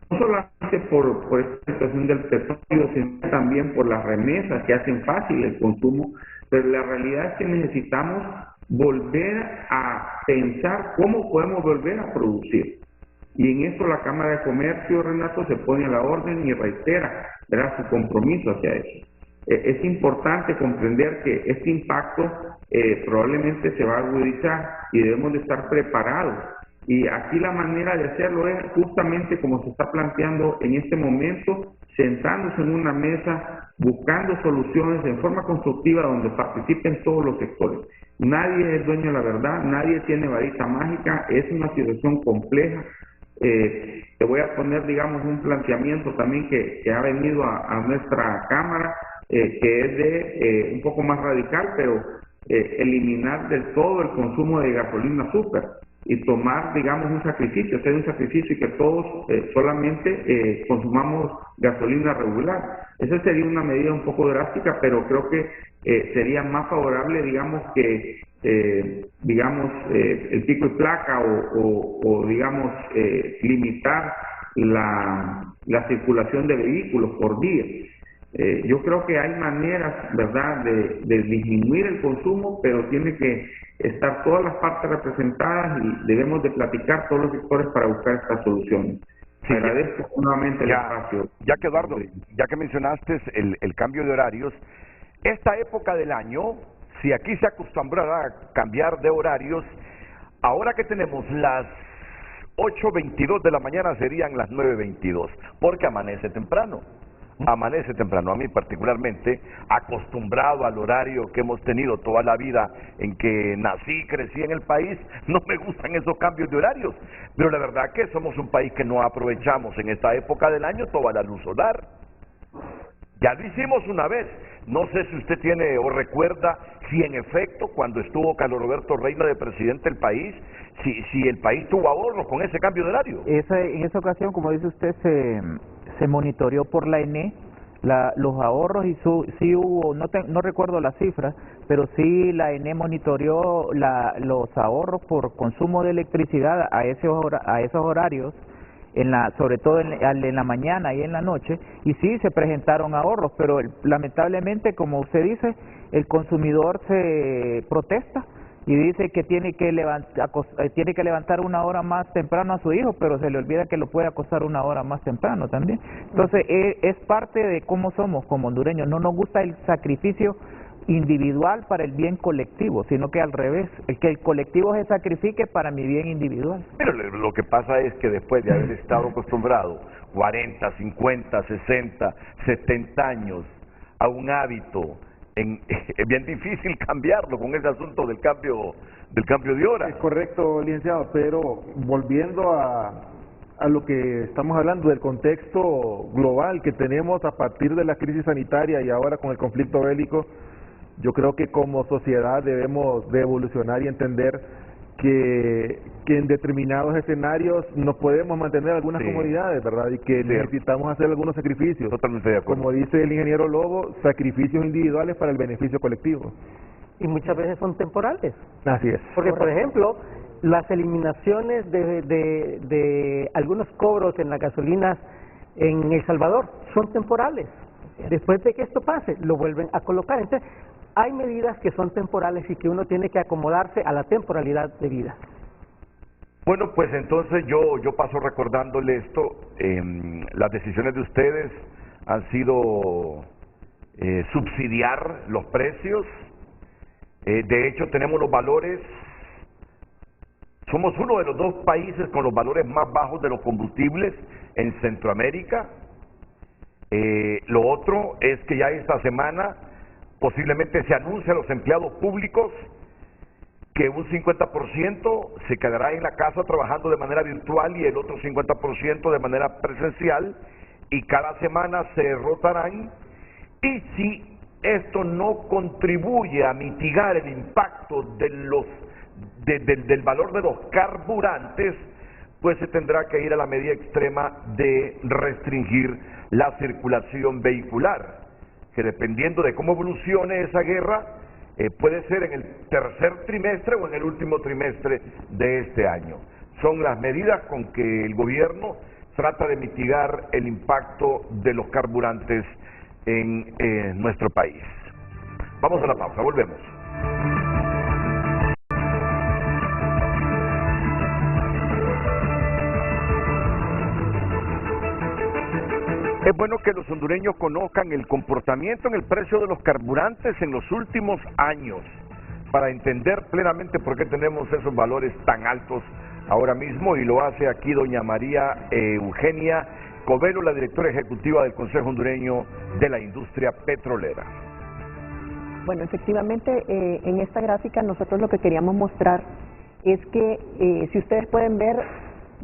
No solamente por esta situación del petróleo, sino también por las remesas que hacen fácil el consumo, pero la realidad es que necesitamos volver a pensar cómo podemos volver a producir. Y en eso la Cámara de Comercio, Renato, se pone a la orden y reitera, ¿verdad?, su compromiso hacia eso. Es importante comprender que este impacto probablemente se va a agudizar y debemos de estar preparados. Y aquí la manera de hacerlo es justamente como se está planteando en este momento, sentándose en una mesa, buscando soluciones en forma constructiva donde participen todos los sectores. Nadie es dueño de la verdad, nadie tiene varita mágica, es una situación compleja. Te voy a poner, digamos, un planteamiento también que ha venido a nuestra Cámara, que es de un poco más radical, pero eliminar del todo el consumo de gasolina súper y tomar, digamos, un sacrificio, hacer un sacrificio y que todos solamente consumamos gasolina regular. Esa sería una medida un poco drástica, pero creo que sería más favorable, digamos, que el pico y placa o digamos, limitar la circulación de vehículos por día. Yo creo que hay maneras, ¿verdad?, de disminuir el consumo, pero tiene que estar todas las partes representadas y debemos de platicar todos los sectores para buscar estas soluciones. Sí, agradezco nuevamente el espacio. Ya que, Eduardo, ya que mencionaste el cambio de horarios, esta época del año, si aquí se acostumbrará a cambiar de horarios, ahora que tenemos las 8:22 de la mañana serían las 9:22, porque amanece temprano. Amanece temprano. A mí particularmente, acostumbrado al horario que hemos tenido toda la vida en que nací y crecí en el país, no me gustan esos cambios de horarios. Pero la verdad que somos un país que no aprovechamos en esta época del año toda la luz solar. Ya lo hicimos una vez. No sé si usted tiene o recuerda si en efecto cuando estuvo Carlos Roberto Reina de presidente del país, si el país tuvo ahorros con ese cambio de horario. En esa ocasión, como dice usted, se monitoreó por la ENE los ahorros y sí hubo, no recuerdo las cifras, pero sí la ENE monitoreó los ahorros por consumo de electricidad a esos horarios, sobre todo en la mañana y en la noche, y sí se presentaron ahorros, pero lamentablemente, como usted dice, el consumidor se protesta y dice que tiene que levantar una hora más temprano a su hijo, pero se le olvida que lo puede acostar una hora más temprano también. Entonces es parte de cómo somos como hondureños. No nos gusta el sacrificio individual para el bien colectivo, sino que al revés, que el colectivo se sacrifique para mi bien individual. Pero lo que pasa es que después de haber estado acostumbrado 40, 50, 60, 70 años a un hábito, es bien difícil cambiarlo con ese asunto del cambio de hora. Es correcto, licenciado, pero volviendo a lo que estamos hablando del contexto global que tenemos a partir de la crisis sanitaria y ahora con el conflicto bélico, yo creo que como sociedad debemos de evolucionar y entender que en determinados escenarios no podemos mantener algunas comodidades, ¿verdad? Y que necesitamos hacer algunos sacrificios. Totalmente de acuerdo. Como dice el ingeniero Lobo, sacrificios individuales para el beneficio colectivo. Y muchas veces son temporales. Así es. Porque, por ejemplo, las eliminaciones de algunos cobros en las gasolinas en El Salvador son temporales. Después de que esto pase, lo vuelven a colocar. Entonces, hay medidas que son temporales y que uno tiene que acomodarse a la temporalidad de vida. Bueno, pues entonces yo paso recordándole esto. Las decisiones de ustedes han sido subsidiar los precios. De hecho, tenemos los valores. Somos uno de los 2 países con los valores más bajos de los combustibles en Centroamérica. Lo otro es que ya esta semana posiblemente se anuncia a los empleados públicos que un 50% se quedará en la casa trabajando de manera virtual y el otro 50% de manera presencial, y cada semana se rotarán. Y si esto no contribuye a mitigar el impacto del valor de los carburantes, pues se tendrá que ir a la medida extrema de restringir la circulación vehicular, que dependiendo de cómo evolucione esa guerra, puede ser en el tercer trimestre o en el último trimestre de este año. Son las medidas con que el gobierno trata de mitigar el impacto de los carburantes en nuestro país. Vamos a la pausa, volvemos. Es bueno que los hondureños conozcan el comportamiento en el precio de los carburantes en los últimos años para entender plenamente por qué tenemos esos valores tan altos ahora mismo, y lo hace aquí doña María Eugenia Covelo, la directora ejecutiva del Consejo Hondureño de la Industria Petrolera. Bueno, efectivamente, en esta gráfica nosotros lo que queríamos mostrar es que si ustedes pueden ver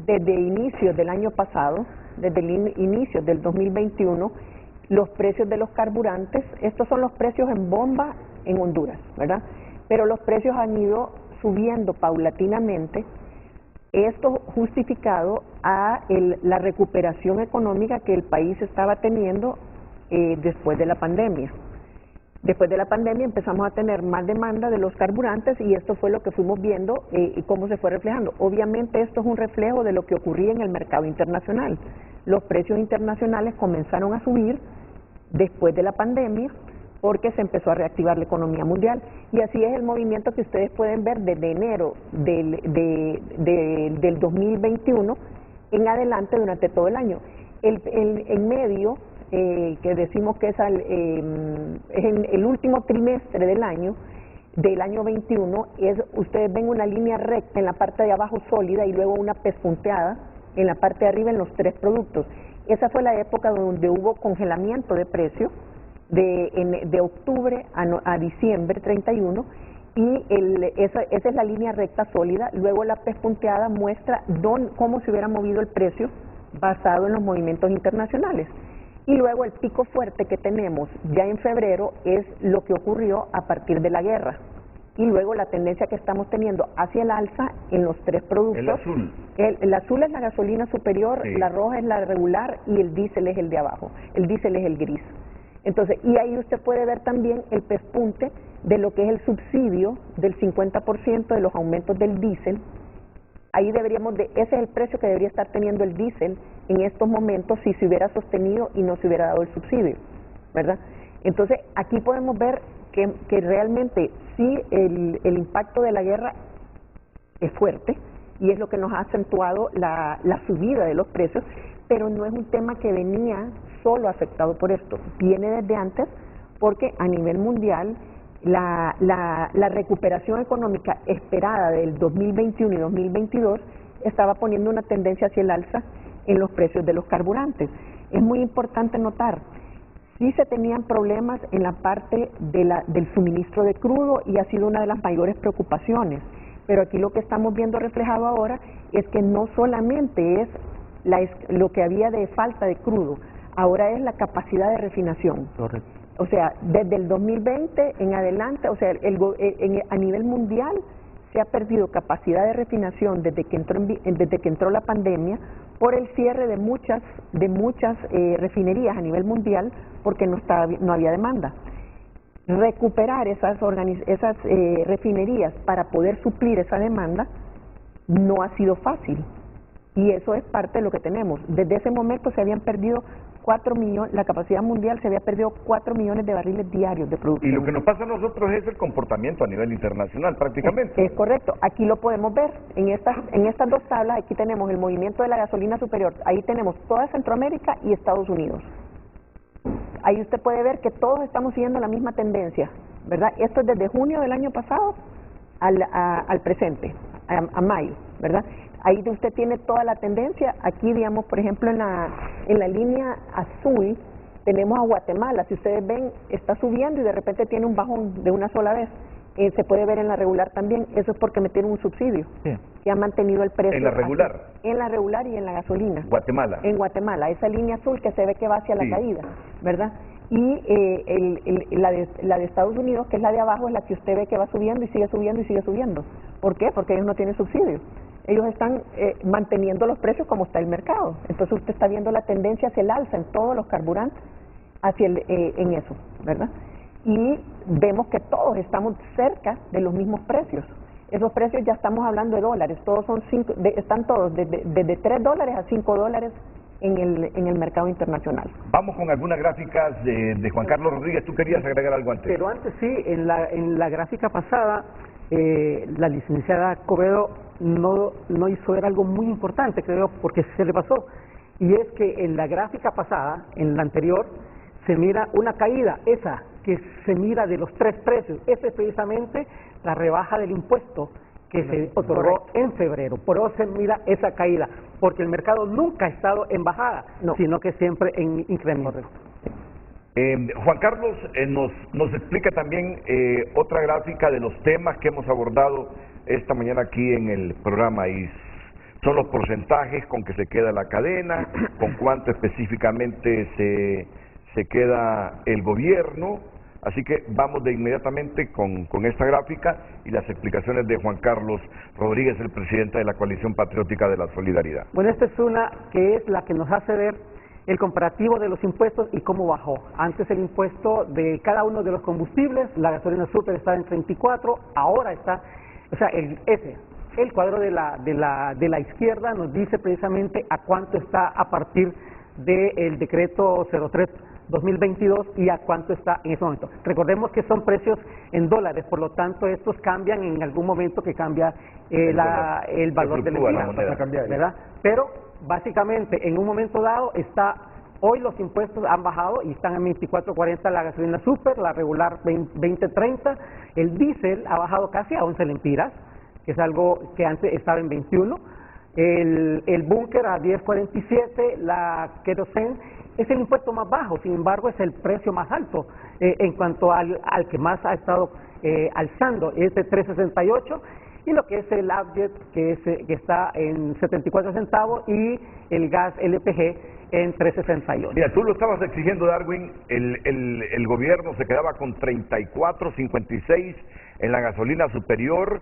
desde inicios del año pasado, desde el inicio del 2021, los precios de los carburantes, estos son los precios en bomba en Honduras, ¿verdad? Pero los precios han ido subiendo paulatinamente, esto justificado a la recuperación económica que el país estaba teniendo después de la pandemia. Después de la pandemia empezamos a tener más demanda de los carburantes y esto fue lo que fuimos viendo y cómo se fue reflejando. Obviamente esto es un reflejo de lo que ocurría en el mercado internacional. Los precios internacionales comenzaron a subir después de la pandemia porque se empezó a reactivar la economía mundial, y así es el movimiento que ustedes pueden ver desde enero del 2021 en adelante durante todo el año. En medio, que decimos que es en el último trimestre del año, del año 21 ustedes ven una línea recta en la parte de abajo sólida y luego una pespunteada en la parte de arriba en los tres productos. Esa fue la época donde hubo congelamiento de precio de octubre a diciembre 31 y esa es la línea recta sólida. Luego la pespunteada muestra cómo se hubiera movido el precio basado en los movimientos internacionales. Y luego el pico fuerte que tenemos ya en febrero es lo que ocurrió a partir de la guerra. Y luego la tendencia que estamos teniendo hacia el alza en los tres productos. El azul. El azul es la gasolina superior, sí. La roja es la regular y el diésel es el de abajo. El diésel es el gris. Entonces, y ahí usted puede ver también el pespunte de lo que es el subsidio del 50% de los aumentos del diésel. Ahí ese es el precio que debería estar teniendo el diésel en estos momentos si se hubiera sostenido y no se hubiera dado el subsidio, ¿verdad? Entonces, aquí podemos ver que realmente sí el impacto de la guerra es fuerte y es lo que nos ha acentuado la subida de los precios, pero no es un tema que venía solo afectado por esto, viene desde antes porque a nivel mundial la recuperación económica esperada del 2021 y 2022 estaba poniendo una tendencia hacia el alza en los precios de los carburantes. Es muy importante notar, sí se tenían problemas en la parte del suministro de crudo y ha sido una de las mayores preocupaciones, pero aquí lo que estamos viendo reflejado ahora es que no solamente es lo que había de falta de crudo, ahora es la capacidad de refinación. Correcto. O sea, desde el 2020 en adelante, o sea, a nivel mundial se ha perdido capacidad de refinación desde que entró la pandemia por el cierre de muchas refinerías a nivel mundial porque no había demanda. Recuperar esas refinerías para poder suplir esa demanda no ha sido fácil y eso es parte de lo que tenemos. Desde ese momento se habían perdido 4 millones, la capacidad mundial se había perdido 4 millones de barriles diarios de producción. Y lo que nos pasa a nosotros es el comportamiento a nivel internacional prácticamente. Es correcto, aquí lo podemos ver, en estas dos tablas, aquí tenemos el movimiento de la gasolina superior, ahí tenemos toda Centroamérica y Estados Unidos. Ahí usted puede ver que todos estamos siguiendo la misma tendencia, ¿verdad? Esto es desde junio del año pasado al presente, a mayo, ¿verdad? Ahí usted tiene toda la tendencia. Aquí, digamos, por ejemplo, en la línea azul tenemos a Guatemala. Si ustedes ven, está subiendo y de repente tiene un bajón de una sola vez. Se puede ver en la regular también. Eso es porque metieron un subsidio que ha mantenido el precio. ¿En la regular? En la regular y en la gasolina. Guatemala. En Guatemala, esa línea azul que se ve que va hacia la caída, ¿verdad? Y la de Estados Unidos, que es la de abajo, es la que usted ve que va subiendo y sigue subiendo y sigue subiendo. ¿Por qué? Porque ellos no tienen subsidio. Ellos están manteniendo los precios como está el mercado. Entonces usted está viendo la tendencia hacia el alza en todos los carburantes, en eso, ¿verdad? Y vemos que todos estamos cerca de los mismos precios. Esos precios ya estamos hablando de dólares, todos están todos desde $3 a $5 en el mercado internacional. Vamos con algunas gráficas de Juan Carlos Rodríguez. Tú querías agregar algo antes. Pero antes sí, en la gráfica pasada, la licenciada Cobedo no hizo ver algo muy importante, creo, porque se le pasó. Y es que en la gráfica pasada, en la anterior, se mira una caída, esa que se mira de los tres precios. Esa es precisamente la rebaja del impuesto que se otorgó en febrero. Por eso se mira esa caída, porque el mercado nunca ha estado en bajada, sino que siempre en incremento. Juan Carlos nos explica también otra gráfica de los temas que hemos abordado esta mañana aquí en el programa, y son los porcentajes con que se queda la cadena, con cuánto específicamente se queda el gobierno. Así que vamos de inmediatamente con esta gráfica y las explicaciones de Juan Carlos Rodríguez, el presidente de la Coalición Patriótica de la Solidaridad. Bueno, esta es una que es la que nos hace ver el comparativo de los impuestos y cómo bajó. Antes el impuesto de cada uno de los combustibles, la gasolina super estaba en 34, ahora está, o sea, el cuadro de la izquierda nos dice precisamente a cuánto está a partir del decreto 03/2022 y a cuánto está en ese momento. Recordemos que son precios en dólares, por lo tanto estos cambian en algún momento que cambia el valor de la moneda, ¿verdad? Pero básicamente en un momento dado está Hoy los impuestos han bajado y están en 24.40 la gasolina super, la regular 20.30, el diésel ha bajado casi a 11 lempiras, que es algo que antes estaba en 21, el búnker a 10.47, la kerosene es el impuesto más bajo, sin embargo es el precio más alto en cuanto al que más ha estado alzando, es de 3.68, y lo que es el Avjet que está en 74 centavos y el gas LPG en 3.68. Mira, tú lo estabas exigiendo, Darwin, el gobierno se quedaba con 34.56 en la gasolina superior,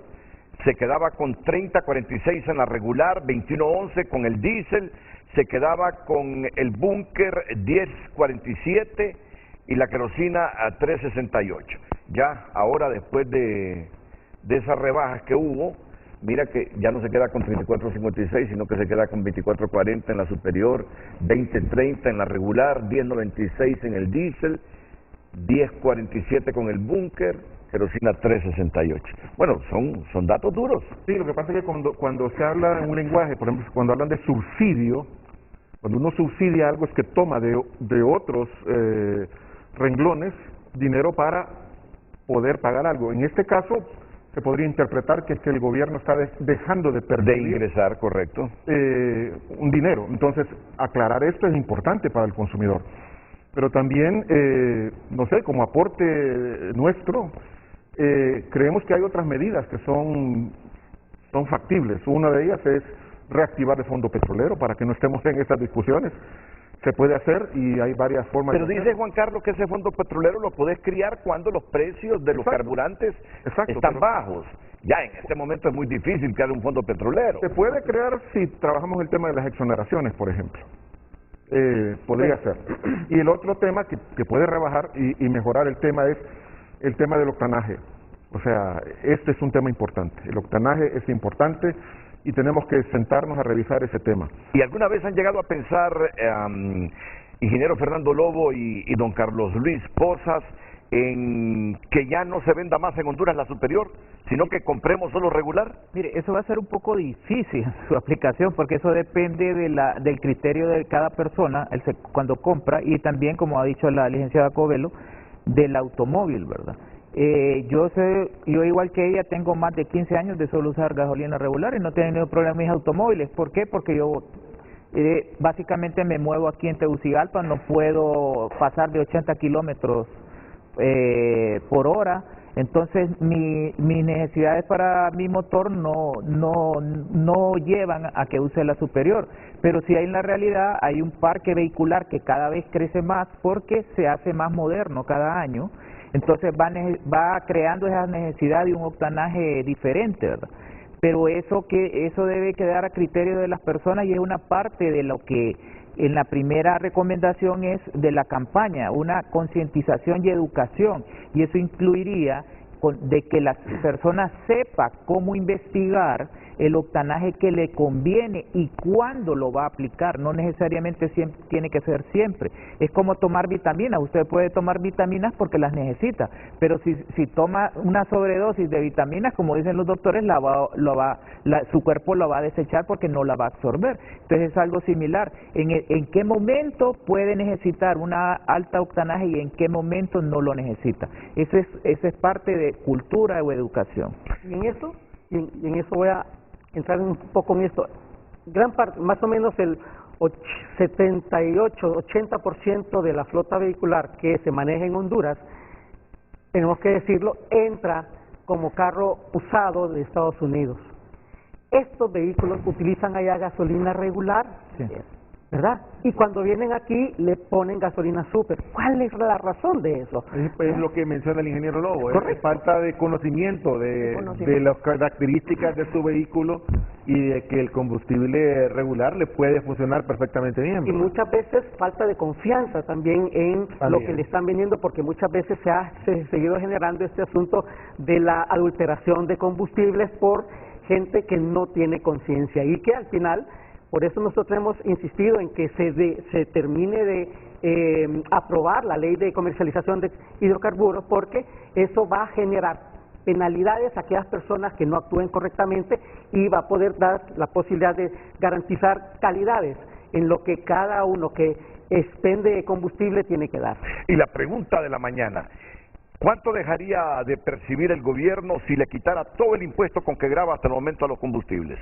se quedaba con 30.46 en la regular, 21.11 con el diésel, se quedaba con el búnker 10.47 y la kerosina a 3.68. Ya ahora, después de esas rebajas que hubo, mira que ya no se queda con 34.56, sino que se queda con 24.40 en la superior, 20.30 en la regular, 10.96 en el diésel, 10.47 con el búnker, kerosina 3.68. Bueno, son datos duros. Sí, lo que pasa es que cuando se habla en un lenguaje, por ejemplo, cuando hablan de subsidio, cuando uno subsidia algo es que toma de otros renglones dinero para poder pagar algo. En este caso, se podría interpretar que es que el gobierno está dejando de perder. De ingresar, correcto. Un dinero. Entonces, aclarar esto es importante para el consumidor. Pero también, no sé, como aporte nuestro, creemos que hay otras medidas que son factibles. Una de ellas es reactivar el fondo petrolero para que no estemos en estas discusiones. Se puede hacer y hay varias formas. Pero dice Juan Carlos que ese fondo petrolero lo podés criar cuando los precios de los carburantes están bajos. Ya en este momento es muy difícil crear un fondo petrolero. Se puede crear si trabajamos el tema de las exoneraciones, por ejemplo. Podría ser. Y el otro tema que puede rebajar y mejorar el tema es el tema del octanaje. O sea, este es un tema importante. El octanaje es importante y tenemos que sentarnos a revisar ese tema. ¿Y alguna vez han llegado a pensar, ingeniero Fernando Lobo y don Carlos Luis Pozas, en que ya no se venda más en Honduras la superior, sino que compremos solo regular? Mire, eso va a ser un poco difícil su aplicación, porque eso depende del criterio de cada persona cuando compra, y también, como ha dicho la licenciada Covelo, del automóvil, ¿verdad? Yo igual que ella tengo más de 15 años de solo usar gasolina regular y no tengo ningún problema en mis automóviles. ¿Por qué? Porque yo básicamente me muevo aquí en Tegucigalpa, no puedo pasar de 80 kilómetros por hora, entonces mis necesidades para mi motor no llevan a que use la superior, pero sí hay en la realidad, hay un parque vehicular que cada vez crece más porque se hace más moderno cada año, entonces va creando esa necesidad de un octanaje diferente, ¿verdad? Pero eso debe quedar a criterio de las personas y es una parte de lo que en la primera recomendación es de la campaña, una concientización y educación, y eso incluiría de que las personas sepan cómo investigar el octanaje que le conviene y cuándo lo va a aplicar, no necesariamente tiene que ser siempre. Es como tomar vitaminas, usted puede tomar vitaminas porque las necesita, pero si toma una sobredosis de vitaminas, como dicen los doctores, su cuerpo lo va a desechar porque no la va a absorber. Entonces es algo similar, en qué momento puede necesitar una alta octanaje y en qué momento no lo necesita. Ese es parte de cultura o educación. Y en eso voy a entrar un poco en esto. Gran parte, más o menos el 78-80% de la flota vehicular que se maneja en Honduras, tenemos que decirlo, entra como carro usado de Estados Unidos. Estos vehículos utilizan allá gasolina regular, sí, ¿verdad? Y cuando vienen aquí le ponen gasolina super. ¿Cuál es la razón de eso? Es lo que menciona el ingeniero Lobo, es falta de conocimiento de las características de su vehículo y de que el combustible regular le puede funcionar perfectamente bien, ¿verdad? Y muchas veces falta de confianza también en lo que le están vendiendo, porque muchas veces se ha seguido generando este asunto de la adulteración de combustibles por gente que no tiene conciencia y que al final... Por eso nosotros hemos insistido en que se termine de aprobar la ley de comercialización de hidrocarburos, porque eso va a generar penalidades a aquellas personas que no actúen correctamente y va a poder dar la posibilidad de garantizar calidades en lo que cada uno que expende combustible tiene que dar. Y la pregunta de la mañana, ¿cuánto dejaría de percibir el gobierno si le quitara todo el impuesto con que graba hasta el momento a los combustibles?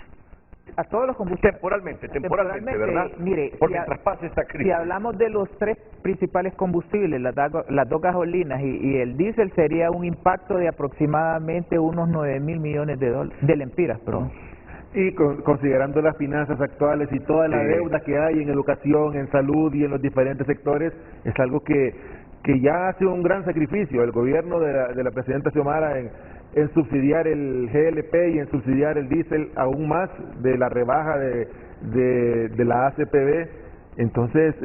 A todos los combustibles. Temporalmente, ¿verdad? Mire, por mientras pase esta crisis. Si hablamos de los tres principales combustibles, las dos gasolinas y el diésel, sería un impacto de aproximadamente unos 9.000 millones de lempiras, perdón. Y considerando las finanzas actuales y toda la deuda que hay en educación, en salud y en los diferentes sectores, es algo que ya hace un gran sacrificio el gobierno de la presidenta Xiomara en subsidiar el GLP y en subsidiar el diésel aún más de la rebaja de la ACPB. Entonces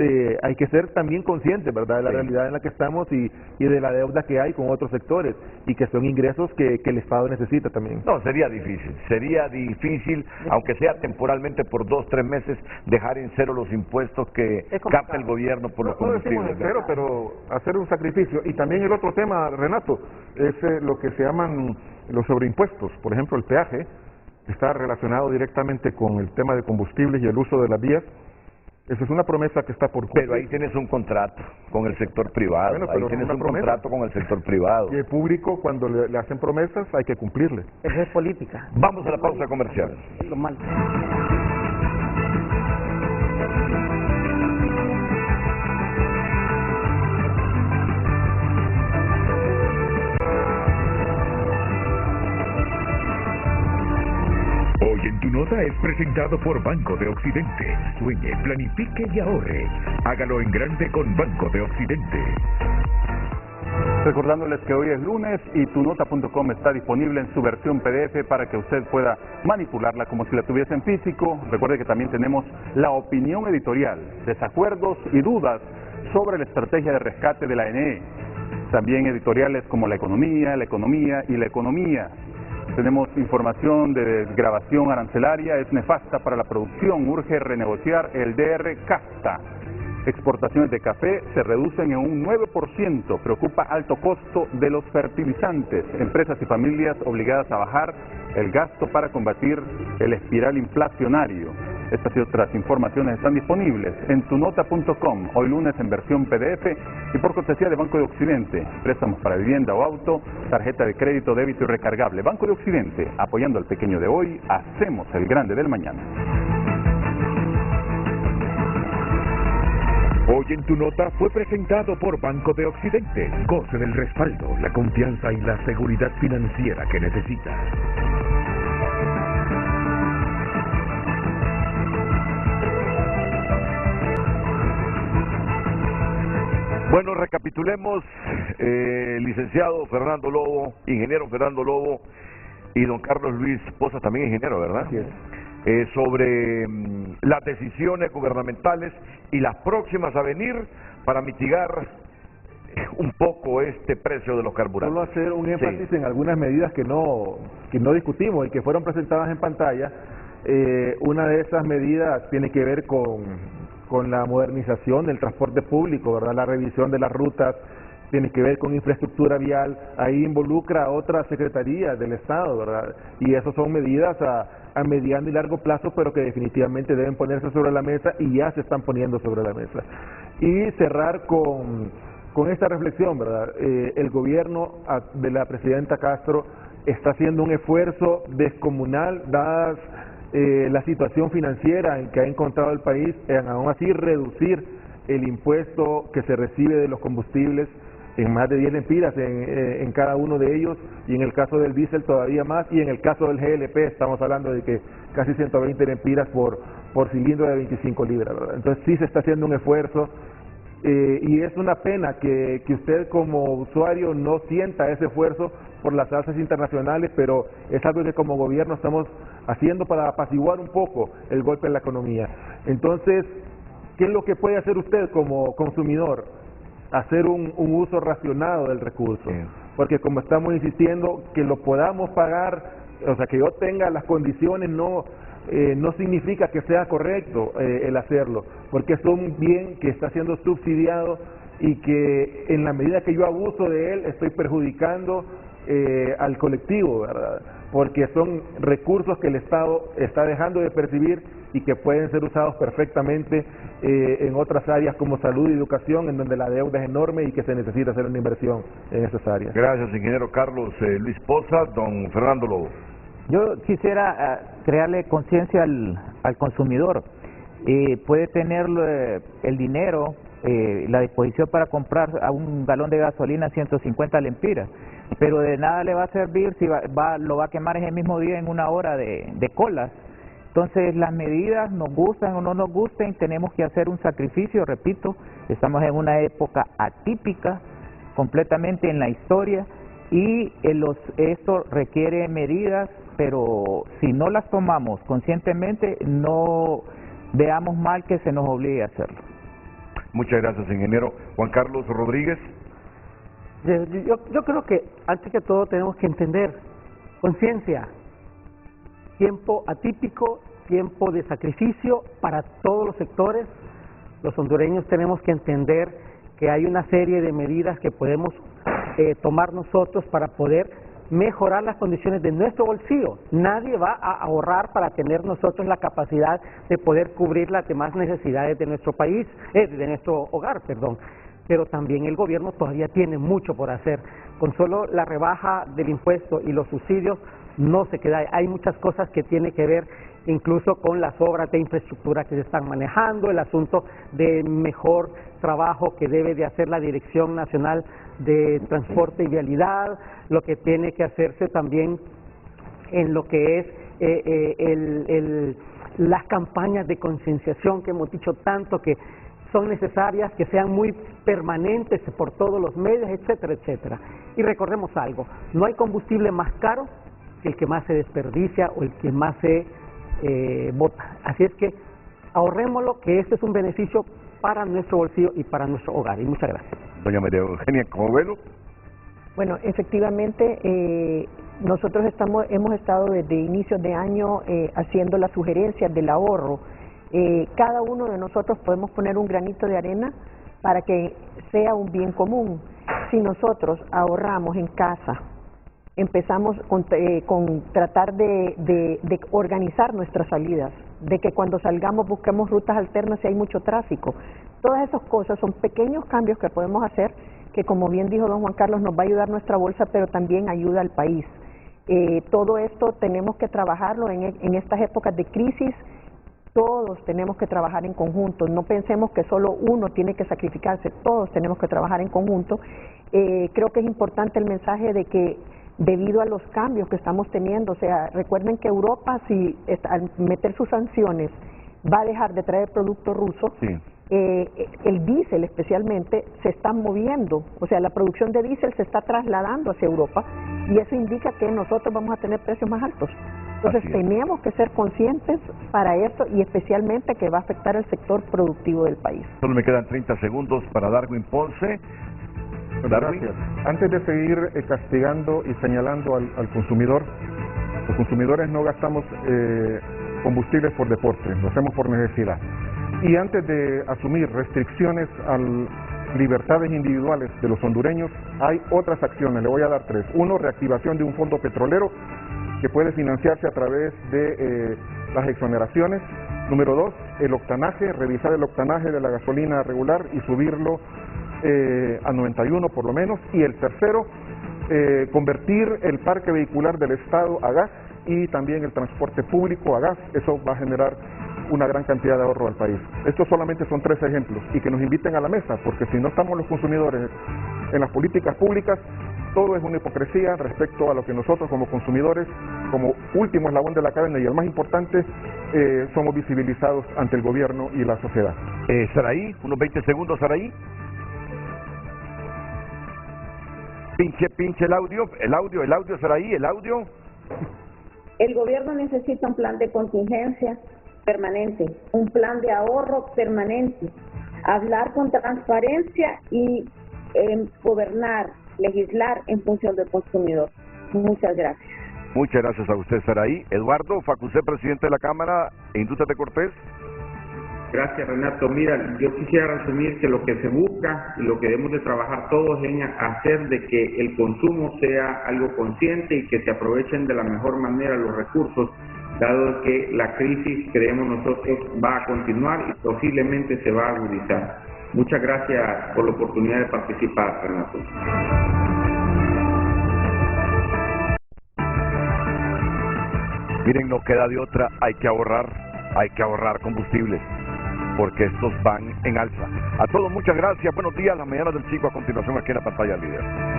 hay que ser también conscientes, ¿verdad?, de la realidad en la que estamos y de la deuda que hay con otros sectores y que son ingresos que el Estado necesita también. No, sería difícil, aunque sea temporalmente por 2 o 3 meses, dejar en cero los impuestos que capta el gobierno por los combustibles. No decimos en cero, pero hacer un sacrificio. Y también el otro tema, Renato, es lo que se llaman los sobreimpuestos. Por ejemplo, el peaje está relacionado directamente con el tema de combustibles y el uso de las vías. Esa es una promesa que está por cumplir. Pero ahí tienes un contrato con el sector privado. Bueno, pero ahí tienes un promesa. contrato con el sector privado. Y el público, cuando le hacen promesas, hay que cumplirle. Eso es política. Vamos a la pausa comercial. Es lo malo. Hoy en Tu Nota es presentado por Banco de Occidente. Sueñe, planifique y ahorre. Hágalo en grande con Banco de Occidente. Recordándoles que hoy es lunes y tunota.com está disponible en su versión PDF para que usted pueda manipularla como si la tuviese en físico. Recuerde que también tenemos la opinión editorial, desacuerdos y dudas sobre la estrategia de rescate de la ANE. También editoriales como la economía y la economía. Tenemos información de desgravación arancelaria, es nefasta para la producción, urge renegociar el DR CAFTA. Exportaciones de café se reducen en un 9%, preocupa alto costo de los fertilizantes, empresas y familias obligadas a bajar el gasto para combatir el espiral inflacionario. Estas y otras informaciones están disponibles en tunota.com, hoy lunes en versión PDF y por cortesía de Banco de Occidente, préstamos para vivienda o auto, tarjeta de crédito, débito y recargable. Banco de Occidente, apoyando al pequeño de hoy, hacemos el grande del mañana. Hoy en Tu Nota fue presentado por Banco de Occidente. Goce del respaldo, la confianza y la seguridad financiera que necesita. Bueno, recapitulemos, licenciado Fernando Lobo, ingeniero Fernando Lobo y don Carlos Luis Poza, también ingeniero, ¿verdad? Así es. Sobre las decisiones gubernamentales y las próximas a venir para mitigar un poco este precio de los carburantes. Solo hacer un énfasis en algunas medidas que no discutimos y que fueron presentadas en pantalla. Una de esas medidas tiene que ver con la modernización del transporte público, ¿verdad? La revisión de las rutas, tiene que ver con infraestructura vial, ahí involucra a otras secretarías del Estado, ¿verdad? Y esas son medidas a mediano y largo plazo, pero que definitivamente deben ponerse sobre la mesa y ya se están poniendo sobre la mesa. Y cerrar con esta reflexión, ¿verdad? El gobierno de la presidenta Castro está haciendo un esfuerzo descomunal, dadas la situación financiera en que ha encontrado el país, en aún así reducir el impuesto que se recibe de los combustibles en más de 10 lempiras en cada uno de ellos, y en el caso del diésel todavía más, y en el caso del GLP estamos hablando de que casi 120 lempiras por cilindro de 25 libras, ¿verdad? Entonces sí se está haciendo un esfuerzo, y es una pena que usted como usuario no sienta ese esfuerzo por las alzas internacionales, pero es algo que como gobierno estamos haciendo para apaciguar un poco el golpe en la economía. Entonces, ¿qué es lo que puede hacer usted como consumidor? Hacer un uso racionado del recurso, porque como estamos insistiendo, que lo podamos pagar, o sea, que yo tenga las condiciones, no significa que sea correcto el hacerlo, porque es un bien que está siendo subsidiado y que en la medida que yo abuso de él estoy perjudicando al colectivo, ¿verdad? Porque son recursos que el Estado está dejando de percibir y que pueden ser usados perfectamente en otras áreas como salud y educación, en donde la deuda es enorme y que se necesita hacer una inversión en esas áreas. Gracias, ingeniero Carlos Luis Poza. Don Fernando Lobo. Yo quisiera crearle conciencia al consumidor. Puede tener el dinero, la disposición para comprar a un galón de gasolina 150 lempiras, pero de nada le va a servir si lo va a quemar ese mismo día en una hora de colas. Entonces las medidas, nos gustan o no nos gusten, tenemos que hacer un sacrificio, repito, estamos en una época atípica completamente en la historia y esto requiere medidas, pero si no las tomamos conscientemente, no veamos mal que se nos obligue a hacerlo. Muchas gracias, ingeniero. Juan Carlos Rodríguez. Yo creo que antes que todo tenemos que entender conciencia, tiempo atípico, tiempo de sacrificio para todos los sectores. Los hondureños tenemos que entender que hay una serie de medidas que podemos tomar nosotros para poder mejorar las condiciones de nuestro bolsillo. Nadie va a ahorrar para tener nosotros la capacidad de poder cubrir las demás necesidades de nuestro país, de nuestro hogar, perdón. Pero también el gobierno todavía tiene mucho por hacer. Con solo la rebaja del impuesto y los subsidios no se queda. Hay muchas cosas que tienen que ver incluso con las obras de infraestructura que se están manejando, el asunto de mejor trabajo que debe de hacer la Dirección Nacional de Transporte y Vialidad, lo que tiene que hacerse también en lo que es las campañas de concienciación que hemos dicho tanto que son necesarias, que sean muy permanentes por todos los medios, etcétera, etcétera. Y recordemos algo, no hay combustible más caro que el que más se desperdicia o el que más se bota. Así es que ahorrémoslo, que este es un beneficio para nuestro bolsillo y para nuestro hogar. Y muchas gracias. Doña María Eugenia Covelo. Bueno, efectivamente, nosotros hemos estado desde inicios de año haciendo las sugerencias del ahorro. Cada uno de nosotros podemos poner un granito de arena para que sea un bien común. Si nosotros ahorramos en casa, empezamos con tratar de organizar nuestras salidas, de que cuando salgamos busquemos rutas alternas si hay mucho tráfico. Todas esas cosas son pequeños cambios que podemos hacer, que como bien dijo don Juan Carlos, nos va a ayudar nuestra bolsa, pero también ayuda al país. Todo esto tenemos que trabajarlo en estas épocas de crisis. Todos tenemos que trabajar en conjunto, no pensemos que solo uno tiene que sacrificarse, todos tenemos que trabajar en conjunto. Creo que es importante el mensaje de que debido a los cambios que estamos teniendo, o sea, recuerden que Europa, si al meter sus sanciones, va a dejar de traer producto ruso, sí. El diésel especialmente se está moviendo, o sea, la producción de diésel se está trasladando hacia Europa y eso indica que nosotros vamos a tener precios más altos. Entonces tenemos que ser conscientes para esto y especialmente que va a afectar el sector productivo del país. Solo me quedan 30 segundos para Darwin Ponce. Gracias. Antes de seguir castigando y señalando al consumidor, los consumidores no gastamos combustibles por deporte, lo hacemos por necesidad. Y antes de asumir restricciones a libertades individuales de los hondureños, hay otras acciones, le voy a dar 3. 1, reactivación de un fondo petrolero que puede financiarse a través de las exoneraciones. Número 2, el octanaje, revisar el octanaje de la gasolina regular y subirlo a 91 por lo menos. Y el tercero, convertir el parque vehicular del Estado a gas y también el transporte público a gas. Eso va a generar una gran cantidad de ahorro al país. Estos solamente son 3 ejemplos y que nos inviten a la mesa, porque si no estamos los consumidores en las políticas públicas, todo es una hipocresía respecto a lo que nosotros como consumidores, como último eslabón de la cadena y el más importante, somos visibilizados ante el gobierno y la sociedad. Saraí, unos 20 segundos, Saraí. Pinche el audio, Saraí, el audio. El gobierno necesita un plan de contingencia permanente, un plan de ahorro permanente, hablar con transparencia y gobernar, legislar en función del consumidor. Muchas gracias. Muchas gracias a usted, Saraí. Eduardo Facusé, presidente de la Cámara e Industria de Cortés. Gracias, Renato. Mira, yo quisiera resumir que lo que se busca y lo que debemos de trabajar todos es en hacer de que el consumo sea algo consciente y que se aprovechen de la mejor manera los recursos, dado que la crisis, creemos nosotros, va a continuar y posiblemente se va a agudizar. Muchas gracias por la oportunidad de participar, Renato. Miren, no queda de otra, hay que ahorrar combustible, porque estos van en alza. A todos muchas gracias, buenos días, las mañanas del Chico a continuación aquí en la pantalla líder.